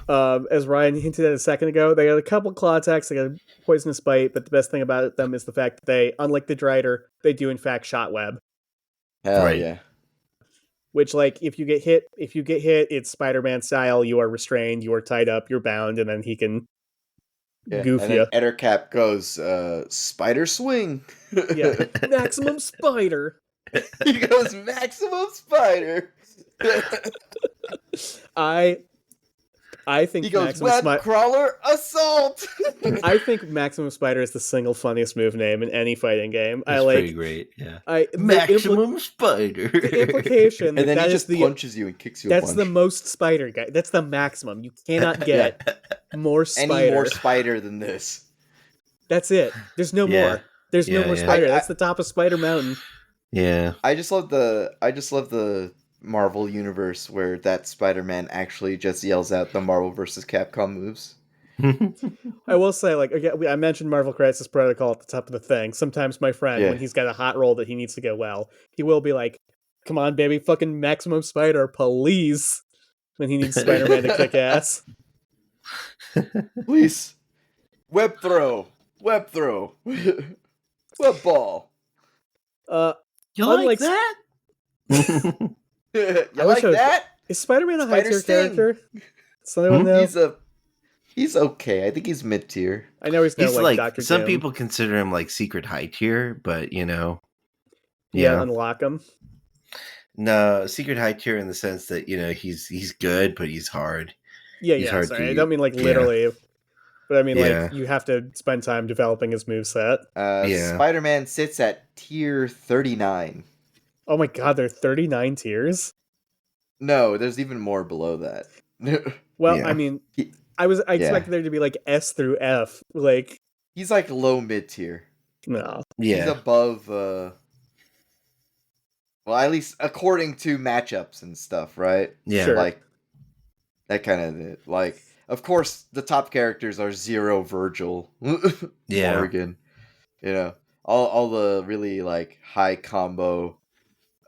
[SPEAKER 1] As Ryan hinted at a second ago, they got a couple claw attacks, they got a poisonous bite, but the best thing about them is the fact that they, unlike the drider, they do in fact shot web.
[SPEAKER 3] Hell
[SPEAKER 2] Right.
[SPEAKER 3] yeah.
[SPEAKER 1] Which, like, if you get hit, it's Spider-Man style. You are restrained, you are tied up, you're bound, and then he can goof
[SPEAKER 3] and
[SPEAKER 1] you.
[SPEAKER 3] then Ettercap goes, spider swing.
[SPEAKER 1] Yeah, maximum spider.
[SPEAKER 3] He goes maximum spider.
[SPEAKER 1] I think
[SPEAKER 3] He goes
[SPEAKER 1] maximum
[SPEAKER 3] web crawler assault.
[SPEAKER 1] I think maximum spider is the single funniest move name in any fighting game.
[SPEAKER 2] It's pretty great. Yeah. Maximum spider.
[SPEAKER 1] The implication
[SPEAKER 3] And then
[SPEAKER 1] that
[SPEAKER 3] he
[SPEAKER 1] is
[SPEAKER 3] just punches you and kicks you.
[SPEAKER 1] That's
[SPEAKER 3] a bunch.
[SPEAKER 1] the most spider guy. That's the maximum. You cannot get more spider.
[SPEAKER 3] Any more spider than this.
[SPEAKER 1] That's it. There's no more. There's no more spider. That's the top of Spider Mountain.
[SPEAKER 2] Yeah.
[SPEAKER 3] I just love the Marvel universe where that Spider-Man actually just yells out the Marvel vs. Capcom moves.
[SPEAKER 1] I will say, like, again, I mentioned Marvel Crisis Protocol at the top of the thing. Sometimes my friend, when he's got a hot roll that he needs to go well, he will be like, "Come on, baby, fucking maximum spider, please." When he needs Spider-Man to kick ass.
[SPEAKER 3] Please. Web throw. Web ball.
[SPEAKER 2] You like that?
[SPEAKER 3] You like that?
[SPEAKER 1] Is Spider-Man a high-tier character? Does anyone know?
[SPEAKER 3] He's okay. I think he's mid-tier.
[SPEAKER 1] I know he's no like
[SPEAKER 2] Dr. Some people consider him like secret high tier, but you know.
[SPEAKER 1] Yeah, unlock him.
[SPEAKER 2] No, secret high tier in the sense that, you know, he's good, but he's hard.
[SPEAKER 1] He's hard sorry. I don't mean like literally, but I mean like you have to spend time developing his moveset.
[SPEAKER 3] Spider-Man sits at tier 39.
[SPEAKER 1] Oh my god, there are 39 tiers?
[SPEAKER 3] No, there's even more below that.
[SPEAKER 1] Well, I mean, I expected there to be like S through F. Like
[SPEAKER 3] he's like low mid tier.
[SPEAKER 1] No.
[SPEAKER 3] He's above well, at least according to matchups and stuff, right?
[SPEAKER 2] Yeah.
[SPEAKER 1] Sure.
[SPEAKER 3] Like that kind of it. Like, of course the top characters are Zero, Virgil, Morgan. You know, all the really like high combo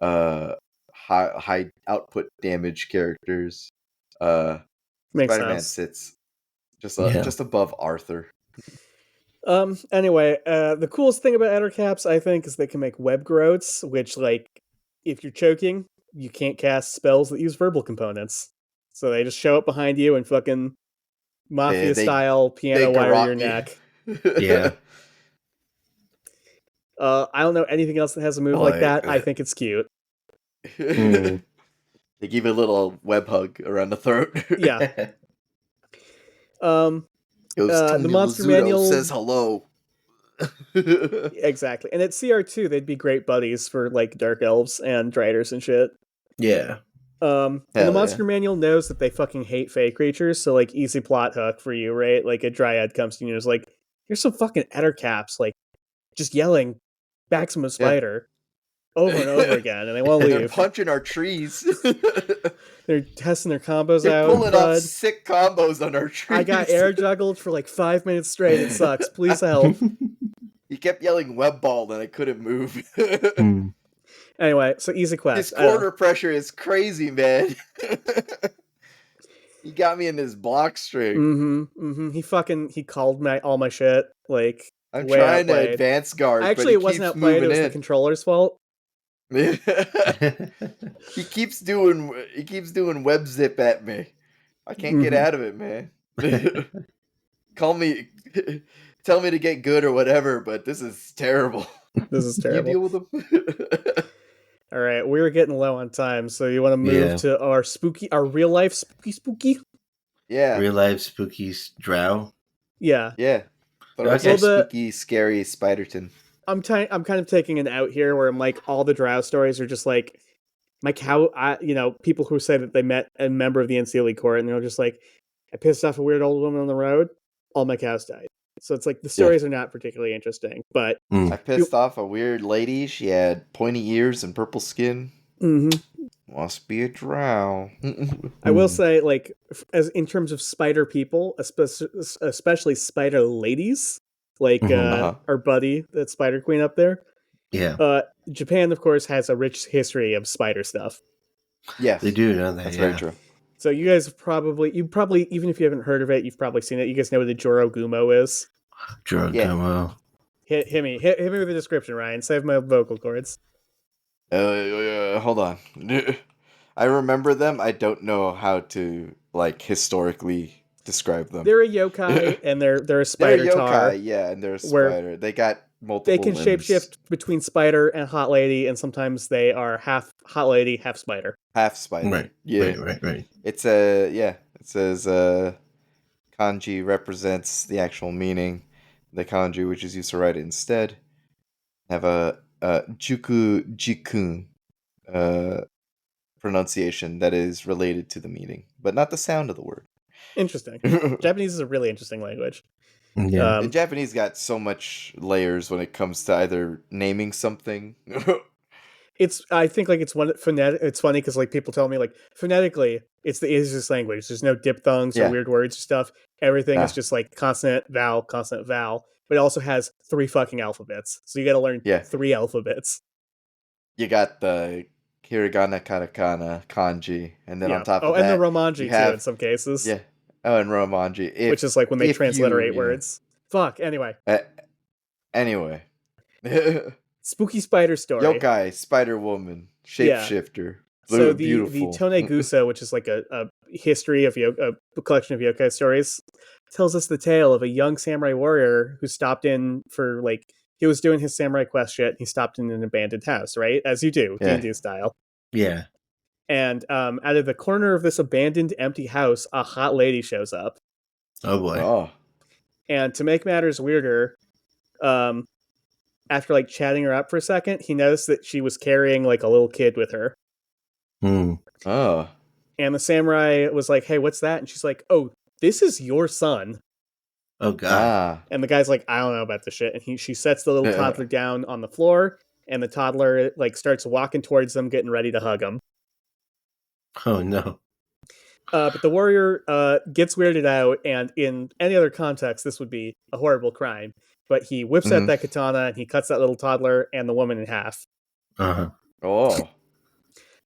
[SPEAKER 3] high output damage characters.
[SPEAKER 1] Makes
[SPEAKER 3] Spider-Man
[SPEAKER 1] sense.
[SPEAKER 3] sits just above Arthur.
[SPEAKER 1] Anyway, the coolest thing about ettercaps, I think, is they can make web growths, which, like, if you're choking, you can't cast spells that use verbal components. So they just show up behind you and fucking Mafia style piano wire your neck.
[SPEAKER 2] Yeah.
[SPEAKER 1] I don't know anything else that has a move like that. I think it's cute.
[SPEAKER 3] They give you a little web hug around the throat.
[SPEAKER 1] Yeah.
[SPEAKER 3] The
[SPEAKER 1] monster manual
[SPEAKER 3] says hello.
[SPEAKER 1] Exactly. And at CR2, they'd be great buddies for like dark elves and driders and shit.
[SPEAKER 2] Yeah.
[SPEAKER 1] And the monster manual knows that they fucking hate fey creatures, so like easy plot hook for you, right? Like a dryad comes to you and is like, "Here's some fucking ettercaps, like just yelling maximum spider over and over again, and they won't leave.
[SPEAKER 3] They're punching our trees.
[SPEAKER 1] They're testing their combos
[SPEAKER 3] They're
[SPEAKER 1] out.
[SPEAKER 3] pulling off sick combos on our trees.
[SPEAKER 1] I got air juggled for like 5 minutes straight. It sucks. Please help."
[SPEAKER 3] He kept yelling web ball and I couldn't move.
[SPEAKER 1] Anyway, so easy quest.
[SPEAKER 3] His corner pressure is crazy, man. He got me in his block string.
[SPEAKER 1] He called all my shit. Like,
[SPEAKER 3] I'm trying to advance guard.
[SPEAKER 1] Actually, it wasn't outplayed. It was the controller's fault.
[SPEAKER 3] He keeps doing web zip at me. I can't get out of it, man. Tell me to get good or whatever, but this is terrible.
[SPEAKER 1] This is terrible.
[SPEAKER 3] You deal with him.
[SPEAKER 1] All right, we were getting low on time, so you want to move to our real life spooky?
[SPEAKER 3] Yeah.
[SPEAKER 2] Real life spooky Drow?
[SPEAKER 1] Yeah.
[SPEAKER 3] Yeah. But also spooky, scary Spiderton.
[SPEAKER 1] I'm kind of taking an out here where I'm like, all the Drow stories are just like how people who say that they met a member of the unseelie court and they're just like, "I pissed off a weird old woman on the road, all my cows died." So it's like the stories are not particularly interesting, but
[SPEAKER 3] I pissed off a weird lady. She had pointy ears and purple skin. Must be a drow.
[SPEAKER 1] I will say, like, as in terms of spider people, especially spider ladies, like our buddy, that Spider Queen up there.
[SPEAKER 2] Yeah.
[SPEAKER 1] Japan, of course, has a rich history of spider stuff.
[SPEAKER 3] Yes,
[SPEAKER 2] they do, don't they?
[SPEAKER 3] That's very true.
[SPEAKER 1] So you guys you probably, even if you haven't heard of it, you've probably seen it. You guys know what a Jorogumo is?
[SPEAKER 2] Jorogumo.
[SPEAKER 1] Hit me with a description, Ryan. Save my vocal cords.
[SPEAKER 3] Hold on. I remember them. I don't know how to historically describe them.
[SPEAKER 1] They're a yokai, and they're a
[SPEAKER 3] They're a
[SPEAKER 1] spider tar.
[SPEAKER 3] yokai, yeah, and they're a
[SPEAKER 1] where
[SPEAKER 3] spider. They got multiple
[SPEAKER 1] They can
[SPEAKER 3] limbs.
[SPEAKER 1] shapeshift between spider and hot lady, and sometimes they are half hot lady, half spider.
[SPEAKER 3] Half spider.
[SPEAKER 2] Right.
[SPEAKER 3] Yeah.
[SPEAKER 2] Right.
[SPEAKER 3] It says kanji represents the actual meaning. The kanji which is used to write it instead have a juku jikun pronunciation that is related to the meaning, but not the sound of the word.
[SPEAKER 1] Interesting. Japanese is a really interesting language.
[SPEAKER 2] Yeah.
[SPEAKER 3] The Japanese got so much layers when it comes to either naming something.
[SPEAKER 1] I think it's one phonetic. It's funny because people tell me phonetically it's the easiest language. There's no diphthongs or weird words or stuff. Everything is just consonant vowel, but it also has 3 fucking alphabets. So you got to learn 3 alphabets.
[SPEAKER 3] You got the hiragana, katakana, kanji, and then on top of
[SPEAKER 1] and
[SPEAKER 3] that,
[SPEAKER 1] the romanji too in some cases.
[SPEAKER 3] Yeah. Oh, and romanji,
[SPEAKER 1] which is when they transliterate words. Fuck. Anyway.
[SPEAKER 3] Anyway.
[SPEAKER 1] Spooky spider story.
[SPEAKER 3] Yokai, spider woman, shapeshifter.
[SPEAKER 1] So
[SPEAKER 3] beautiful.
[SPEAKER 1] the Tonegusa, which is a history of a collection of yokai stories, tells us the tale of a young samurai warrior who stopped in for he was doing his samurai quest shit. He stopped in an abandoned house, right? As you do, D&D style.
[SPEAKER 2] Yeah.
[SPEAKER 1] And out of the corner of this abandoned, empty house, a hot lady shows up.
[SPEAKER 2] Oh boy.
[SPEAKER 3] Oh.
[SPEAKER 1] And to make matters weirder, after chatting her up for a second, he noticed that she was carrying a little kid with her.
[SPEAKER 3] Oh.
[SPEAKER 1] And the samurai was like, "Hey, what's that?" And she's like, "Oh, this is your son."
[SPEAKER 2] Oh god.
[SPEAKER 1] And the guy's like, "I don't know about this shit." And she sets the little toddler down on the floor, and the toddler starts walking towards them, getting ready to hug him.
[SPEAKER 2] Oh no.
[SPEAKER 1] But the warrior gets weirded out, and in any other context, this would be a horrible crime. But he whips out that katana, and he cuts that little toddler and the woman in half.
[SPEAKER 3] Oh.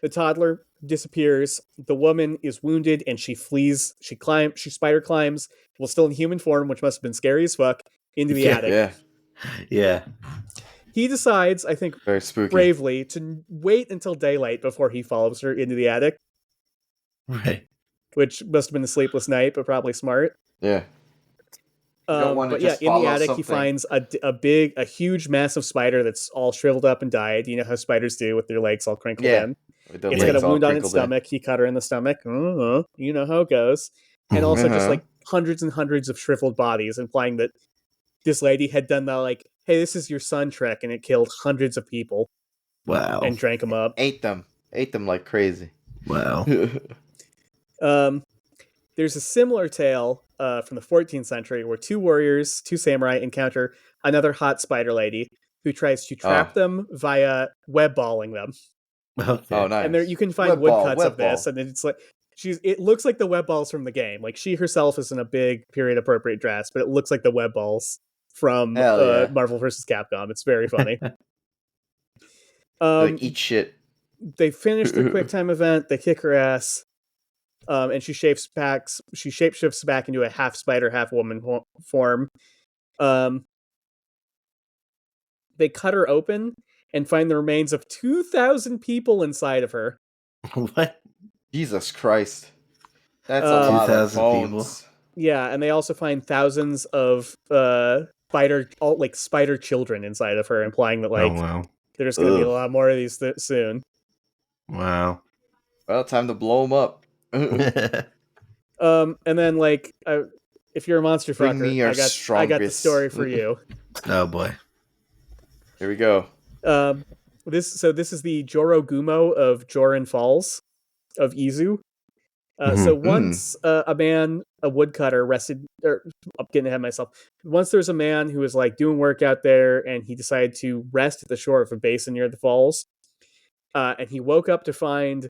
[SPEAKER 1] The toddler disappears. The woman is wounded, and she flees. She spider climbs, while still in human form, which must have been scary as fuck, into the attic.
[SPEAKER 2] Yeah.
[SPEAKER 1] He decides, I think,
[SPEAKER 3] very spooky,
[SPEAKER 1] bravely, to wait until daylight before he follows her into the attic.
[SPEAKER 2] Right.
[SPEAKER 1] Which must have been a sleepless night, but probably smart.
[SPEAKER 3] Yeah.
[SPEAKER 1] But yeah, in the attic, he finds a huge, massive spider that's all shriveled up and died. You know how spiders do with their legs all crinkled in. It's got a wound on its stomach. He cut her in the stomach. You know how it goes. And also just hundreds and hundreds of shriveled bodies, implying that this lady had done the hey, this is your son trick, and it killed hundreds of people.
[SPEAKER 2] Wow.
[SPEAKER 1] And drank them up.
[SPEAKER 3] Ate them like crazy.
[SPEAKER 2] Wow.
[SPEAKER 1] There's a similar tale from the 14th century where 2 warriors, 2 samurai, encounter another hot spider lady who tries to trap them via web balling them.
[SPEAKER 2] Okay.
[SPEAKER 3] Oh, nice.
[SPEAKER 1] And there you can find woodcuts of this, and it's it looks like the web balls from the game. She herself is in a big period appropriate dress, but it looks like the web balls from Marvel vs. Capcom. It's very funny.
[SPEAKER 3] Eat shit.
[SPEAKER 1] They finish the quick time event. They kick her ass. And she shapeshifts back into a half spider, half woman form. They cut her open and find the remains of 2,000 people inside of her.
[SPEAKER 2] What?
[SPEAKER 3] Jesus Christ. That's a lot of bones.
[SPEAKER 2] People.
[SPEAKER 1] Yeah, and they also find thousands of spider children inside of her, implying that there's going to be a lot more of these soon.
[SPEAKER 2] Wow.
[SPEAKER 3] Well, time to blow them up.
[SPEAKER 1] And then if you're a monster fucker, I got the story for you.
[SPEAKER 2] Oh boy.
[SPEAKER 3] Here we go.
[SPEAKER 1] This is the Jorogumo of Joran Falls of Izu. So once a woodcutter I'm getting ahead of myself. Once there was a man who was doing work out there, and he decided to rest at the shore of a basin near the falls. And he woke up to find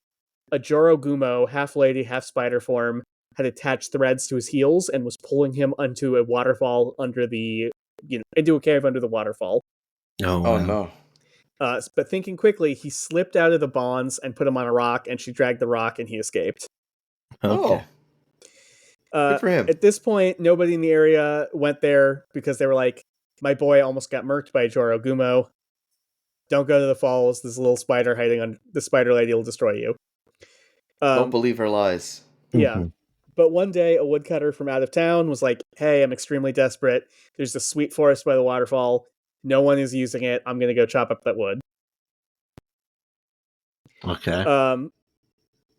[SPEAKER 1] a Jorogumo, half lady, half spider form, had attached threads to his heels and was pulling him onto a waterfall into a cave under the waterfall.
[SPEAKER 2] Oh, wow.
[SPEAKER 3] No.
[SPEAKER 1] But thinking quickly, he slipped out of the bonds and put him on a rock, and she dragged the rock, and he escaped.
[SPEAKER 2] Okay.
[SPEAKER 3] Good for him.
[SPEAKER 1] At this point, nobody in the area went there because they were like, my boy almost got murked by Jorogumo. Don't go to the falls. There's a little spider hiding on the spider lady will destroy you.
[SPEAKER 3] Don't believe her lies.
[SPEAKER 1] Yeah.
[SPEAKER 2] Mhm.
[SPEAKER 1] But one day, a woodcutter from out of town was like, hey, I'm extremely desperate. There's a sweet forest by the waterfall. No one is using it. I'm going to go chop up that wood.
[SPEAKER 2] Okay.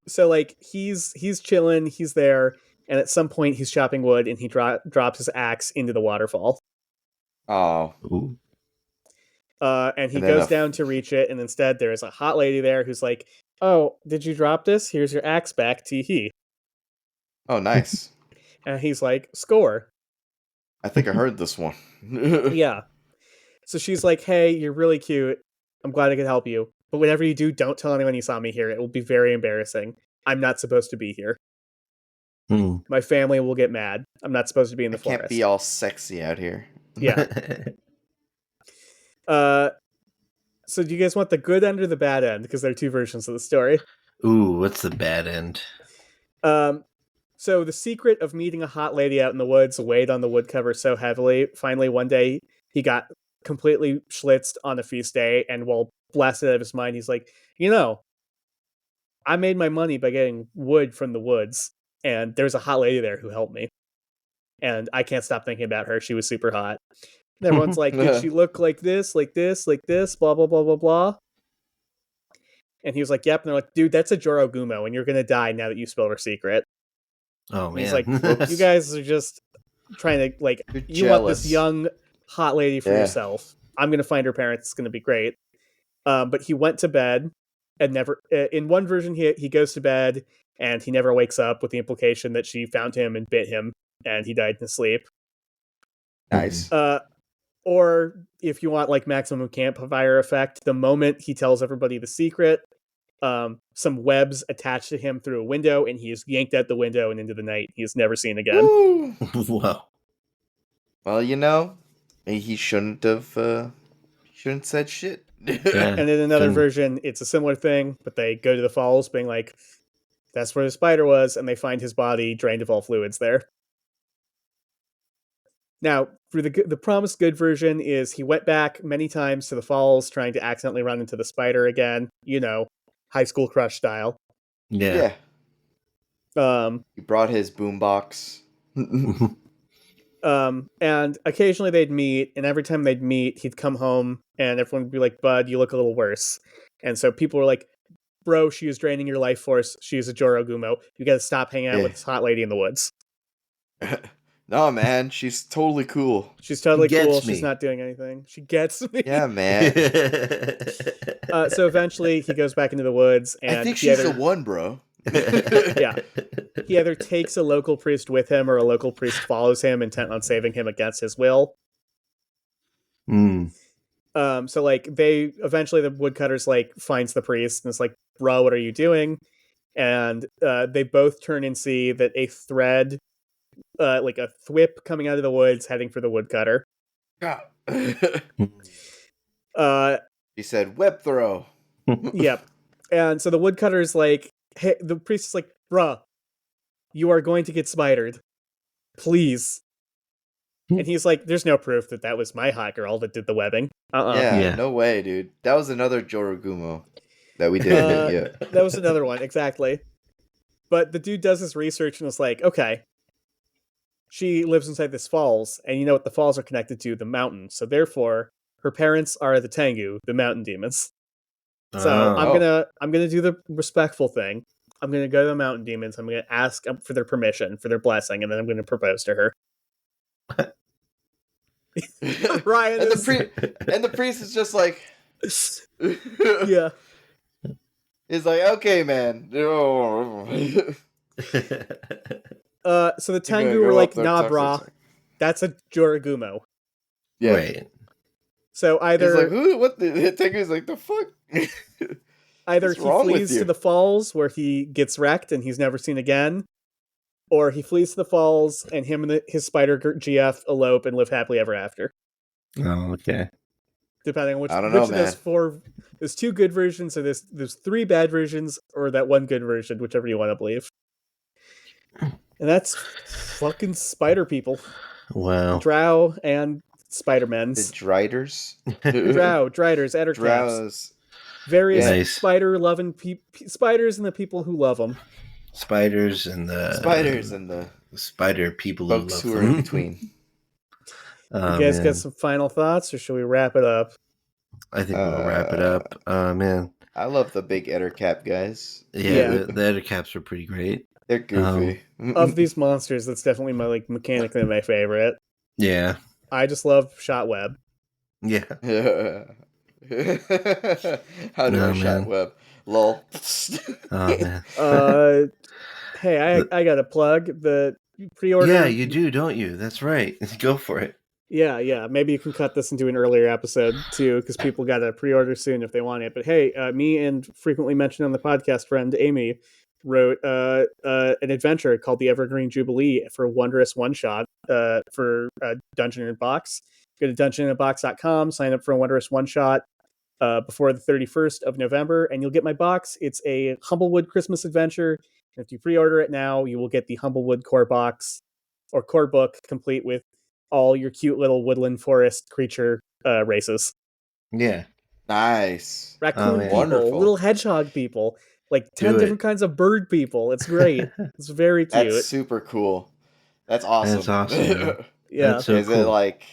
[SPEAKER 1] So, like, he's chilling. He's there. And at some point, he's chopping wood and he drops his axe into the waterfall.
[SPEAKER 3] Oh.
[SPEAKER 2] Ooh.
[SPEAKER 1] And he
[SPEAKER 3] And then
[SPEAKER 1] goes down to reach it. And instead, there is a hot lady there who's like, oh, did you drop this? Here's your axe back. Tee-hee.
[SPEAKER 3] Oh, nice.
[SPEAKER 1] And he's like, score.
[SPEAKER 3] I think I heard this one.
[SPEAKER 1] Yeah. So she's like, hey, you're really cute. I'm glad I could help you. But whatever you do, don't tell anyone you saw me here. It will be very embarrassing. I'm not supposed to be here.
[SPEAKER 2] Hmm.
[SPEAKER 1] My family will get mad. I'm not supposed to be in the
[SPEAKER 3] I
[SPEAKER 1] forest.
[SPEAKER 3] can't be all sexy out here.
[SPEAKER 1] Yeah. So do you guys want the good end or the bad end? Because there are two versions of the story.
[SPEAKER 2] Ooh, what's the bad end?
[SPEAKER 1] So the secret of meeting a hot lady out in the woods weighed on the woodcutter so heavily. Finally, one day, he got completely schlitzed on a feast day, and while blasted out of his mind, he's like, I made my money by getting wood from the woods, and there's a hot lady there who helped me. And I can't stop thinking about her. She was super hot. And everyone's like, did she look like this, like this, like this, blah, blah, blah, blah, blah? And he was like, yep. And they're like, dude, that's a Jorogumo, and you're going to die now that you spilled her secret.
[SPEAKER 2] Oh,
[SPEAKER 1] And
[SPEAKER 2] man.
[SPEAKER 1] he's like, you guys are just trying to, like,
[SPEAKER 3] You're
[SPEAKER 1] you want this
[SPEAKER 3] jealous.
[SPEAKER 1] young hot lady for
[SPEAKER 3] Yeah.
[SPEAKER 1] yourself. I'm going to find her parents. It's going to be great. But he went to bed and never, in one version, he goes to bed and he never wakes up, with the implication that she found him and bit him and he died in his sleep.
[SPEAKER 3] Nice.
[SPEAKER 1] Or if you want, like, maximum campfire effect, the moment he tells everybody the secret, some webs attached to him through a window, and he is yanked out the window and into the night. He is never seen again.
[SPEAKER 3] Woo.
[SPEAKER 2] Whoa.
[SPEAKER 3] Well, he shouldn't have. Shouldn't said shit.
[SPEAKER 2] Yeah.
[SPEAKER 1] And in another
[SPEAKER 2] Shouldn't-
[SPEAKER 1] version, it's a similar thing, but they go to the falls being like, that's where the spider was, and they find his body drained of all fluids there. Now, for the promised good version is he went back many times to the falls trying to accidentally run into the spider again, high school crush style.
[SPEAKER 2] Yeah.
[SPEAKER 3] He brought his boombox.
[SPEAKER 1] And occasionally they'd meet, and every time they'd meet, he'd come home, and everyone would be like, bud, you look a little worse. And so people were like, bro, she is draining your life force. She is a Jorogumo. You gotta stop hanging out with this hot lady in the woods.
[SPEAKER 3] No, man, she's totally cool.
[SPEAKER 1] She's totally
[SPEAKER 2] Gets
[SPEAKER 1] cool.
[SPEAKER 2] me.
[SPEAKER 1] She's not doing anything. She gets me.
[SPEAKER 3] Yeah, man.
[SPEAKER 1] So eventually he goes back into the woods, and
[SPEAKER 3] I think
[SPEAKER 1] he
[SPEAKER 3] she's
[SPEAKER 1] either,
[SPEAKER 3] the one, bro.
[SPEAKER 1] Yeah. He either takes a local priest with him, or a local priest follows him, intent on saving him against his will.
[SPEAKER 2] Mm.
[SPEAKER 1] So like the woodcutters like finds the priest and is like, bro, what are you doing? And they both turn and see that a thread, like a thwip coming out of the woods heading for the woodcutter.
[SPEAKER 3] He said, "Web throw."
[SPEAKER 1] Yep. And so the woodcutter's like, hey, the priest is like, bruh, you are going to get spidered. Please. And he's like, there's no proof that was my hot girl that did the webbing.
[SPEAKER 3] Yeah, no way, dude. That was another Jorogumo that we did. Yeah.
[SPEAKER 1] That was another one, exactly. But the dude does his research and is like, okay, she lives inside this falls, and you know what the falls are connected to? The mountain. So therefore, her parents are the Tengu, the mountain demons. So I'm gonna do the respectful thing. I'm gonna go to the mountain demons. I'm gonna ask for their permission, for their blessing, and then I'm gonna propose to her. Ryan
[SPEAKER 3] and
[SPEAKER 1] is...
[SPEAKER 3] the priest is just like,
[SPEAKER 1] yeah.
[SPEAKER 3] He's like, okay, man.
[SPEAKER 1] So the Tengu were like, nah, brah, that's a Jorogumo.
[SPEAKER 3] Yeah.
[SPEAKER 2] Right.
[SPEAKER 1] So either
[SPEAKER 3] he's like, who? What? The Tengu's like, the fuck?
[SPEAKER 1] Either
[SPEAKER 3] What's
[SPEAKER 1] he
[SPEAKER 3] wrong with
[SPEAKER 1] flees
[SPEAKER 3] you?
[SPEAKER 1] to the falls where he gets wrecked and he's never seen again, or he flees to the falls and him and his spider GF elope and live happily ever after.
[SPEAKER 2] Oh, okay.
[SPEAKER 1] Depending on which
[SPEAKER 3] I don't know,
[SPEAKER 1] of those four. There's two good versions, or there's three bad versions, or that one good version, whichever you want to believe. And that's fucking spider people.
[SPEAKER 2] Wow.
[SPEAKER 1] Drow and
[SPEAKER 3] The
[SPEAKER 1] Spider-Mens.
[SPEAKER 3] driders.
[SPEAKER 1] Drow, driders, ettercaps.
[SPEAKER 3] Drows.
[SPEAKER 1] Various
[SPEAKER 2] Nice.
[SPEAKER 1] spider-loving spiders and the people who love them.
[SPEAKER 2] Spiders and the spider people
[SPEAKER 3] folks
[SPEAKER 2] who
[SPEAKER 3] who
[SPEAKER 2] love
[SPEAKER 3] are in
[SPEAKER 2] them.
[SPEAKER 3] between.
[SPEAKER 2] Oh,
[SPEAKER 1] You guys
[SPEAKER 2] man.
[SPEAKER 1] got some final thoughts, or should we wrap it up?
[SPEAKER 2] I think we'll wrap it up. Man.
[SPEAKER 3] I love the big ettercap guys.
[SPEAKER 2] Yeah. The ettercaps are pretty great.
[SPEAKER 3] They're goofy.
[SPEAKER 1] Of these monsters, that's definitely my mechanically my favorite.
[SPEAKER 2] Yeah.
[SPEAKER 1] I just love shot web.
[SPEAKER 2] Yeah.
[SPEAKER 3] How do I shot
[SPEAKER 2] man.
[SPEAKER 3] web? Lol.
[SPEAKER 2] Oh man.
[SPEAKER 1] Hey, I got a plug. The pre-order.
[SPEAKER 2] Yeah, you do, don't you? That's right. Go for it.
[SPEAKER 1] Yeah. Maybe you can cut this into an earlier episode too, because people got to pre-order soon if they want it. But hey, me and frequently mentioned on the podcast friend Amy wrote an adventure called the Evergreen Jubilee for Wondrous One Shot for Dungeon in a Box. Go to dungeoninabox.com, sign up for a Wondrous One Shot before the 31st of November, and you'll get my box. It's a Humblewood Christmas adventure. And if you pre-order it now, you will get the Humblewood core box or core book complete with all your cute little woodland forest creature races.
[SPEAKER 2] Yeah.
[SPEAKER 3] Nice.
[SPEAKER 1] Raccoon people,
[SPEAKER 3] Wonderful.
[SPEAKER 1] little hedgehog people, like 10
[SPEAKER 2] Do it.
[SPEAKER 1] different kinds of bird people. It's great. It's very cute.
[SPEAKER 3] That's super cool. That's awesome.
[SPEAKER 2] That's awesome, man.
[SPEAKER 1] Yeah.
[SPEAKER 2] That's so
[SPEAKER 3] Is
[SPEAKER 2] cool.
[SPEAKER 3] it like,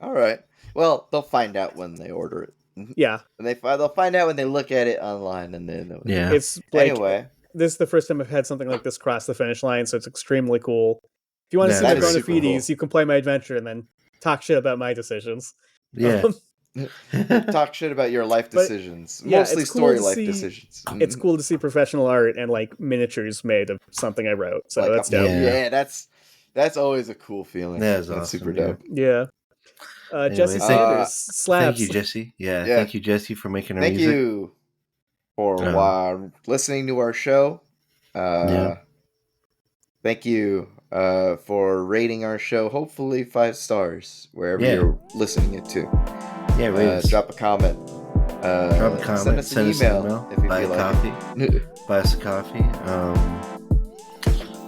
[SPEAKER 3] all right? Well, they'll find out when they order it.
[SPEAKER 1] Yeah.
[SPEAKER 3] And they'll find out when they look at it online, and then
[SPEAKER 2] Yeah.
[SPEAKER 1] It's like,
[SPEAKER 3] Anyway,
[SPEAKER 1] this is the first time I've had something like this cross the finish line, so it's extremely cool. If you want to
[SPEAKER 2] Yeah,
[SPEAKER 1] see my
[SPEAKER 3] that is
[SPEAKER 1] bona
[SPEAKER 3] super
[SPEAKER 1] fides,
[SPEAKER 3] cool.
[SPEAKER 1] you can play my adventure and then talk shit about my decisions.
[SPEAKER 2] Yeah.
[SPEAKER 3] talk shit about your life
[SPEAKER 1] But,
[SPEAKER 3] decisions,
[SPEAKER 1] yeah,
[SPEAKER 3] mostly
[SPEAKER 1] it's cool
[SPEAKER 3] story
[SPEAKER 1] to
[SPEAKER 3] life
[SPEAKER 1] see-
[SPEAKER 3] decisions.
[SPEAKER 1] It's cool to see professional art and like miniatures made of something I wrote. So
[SPEAKER 3] Like
[SPEAKER 1] that's
[SPEAKER 3] a-
[SPEAKER 1] dope.
[SPEAKER 2] Yeah.
[SPEAKER 3] that's always a cool feeling.
[SPEAKER 2] That is
[SPEAKER 3] That's
[SPEAKER 2] awesome,
[SPEAKER 3] super
[SPEAKER 2] yeah.
[SPEAKER 3] dope.
[SPEAKER 1] Yeah. Jesse
[SPEAKER 2] Anyway,
[SPEAKER 1] Sanders slaps.
[SPEAKER 2] Thank you, Jesse. Yeah.
[SPEAKER 3] Yeah.
[SPEAKER 2] Thank you, Jesse, for making our
[SPEAKER 3] Thank
[SPEAKER 2] music.
[SPEAKER 3] you for listening to our show.
[SPEAKER 2] Yeah.
[SPEAKER 3] Thank you for rating our show. Hopefully 5 stars wherever
[SPEAKER 2] Yeah.
[SPEAKER 3] you're listening it to.
[SPEAKER 2] Yeah, rate us.
[SPEAKER 3] Drop a comment.
[SPEAKER 2] Drop a comment.
[SPEAKER 3] Send us an email if you
[SPEAKER 2] Buy
[SPEAKER 3] feel
[SPEAKER 2] a
[SPEAKER 3] like
[SPEAKER 2] coffee.
[SPEAKER 3] it.
[SPEAKER 2] Buy us a coffee.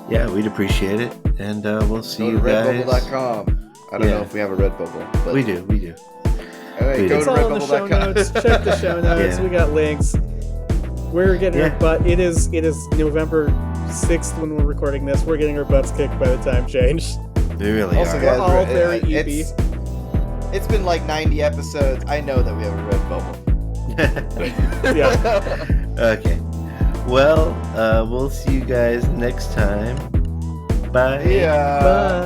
[SPEAKER 2] Yeah, we'd appreciate it. And we'll see
[SPEAKER 3] Go
[SPEAKER 2] you
[SPEAKER 3] to
[SPEAKER 2] guys.
[SPEAKER 3] redbubble.com. I don't
[SPEAKER 2] Yeah.
[SPEAKER 3] know if we have a Redbubble. But
[SPEAKER 2] We do.
[SPEAKER 3] Anyway,
[SPEAKER 2] We
[SPEAKER 3] go
[SPEAKER 2] do.
[SPEAKER 1] It's
[SPEAKER 3] to
[SPEAKER 1] all in the show
[SPEAKER 3] redbubble.com.
[SPEAKER 1] notes. Check the show notes.
[SPEAKER 2] Yeah.
[SPEAKER 1] We got links. We're getting our butt. It is November 6th when we're recording this. We're getting our butts kicked by the time change.
[SPEAKER 2] We really
[SPEAKER 3] Also,
[SPEAKER 2] are.
[SPEAKER 1] We're
[SPEAKER 3] guys,
[SPEAKER 1] all very eepy.
[SPEAKER 3] It's been like 90 episodes. I know that we have a Redbubble.
[SPEAKER 1] Yeah.
[SPEAKER 2] Okay. Well, we'll see you guys next time. Bye.
[SPEAKER 3] Yeah.
[SPEAKER 1] Bye.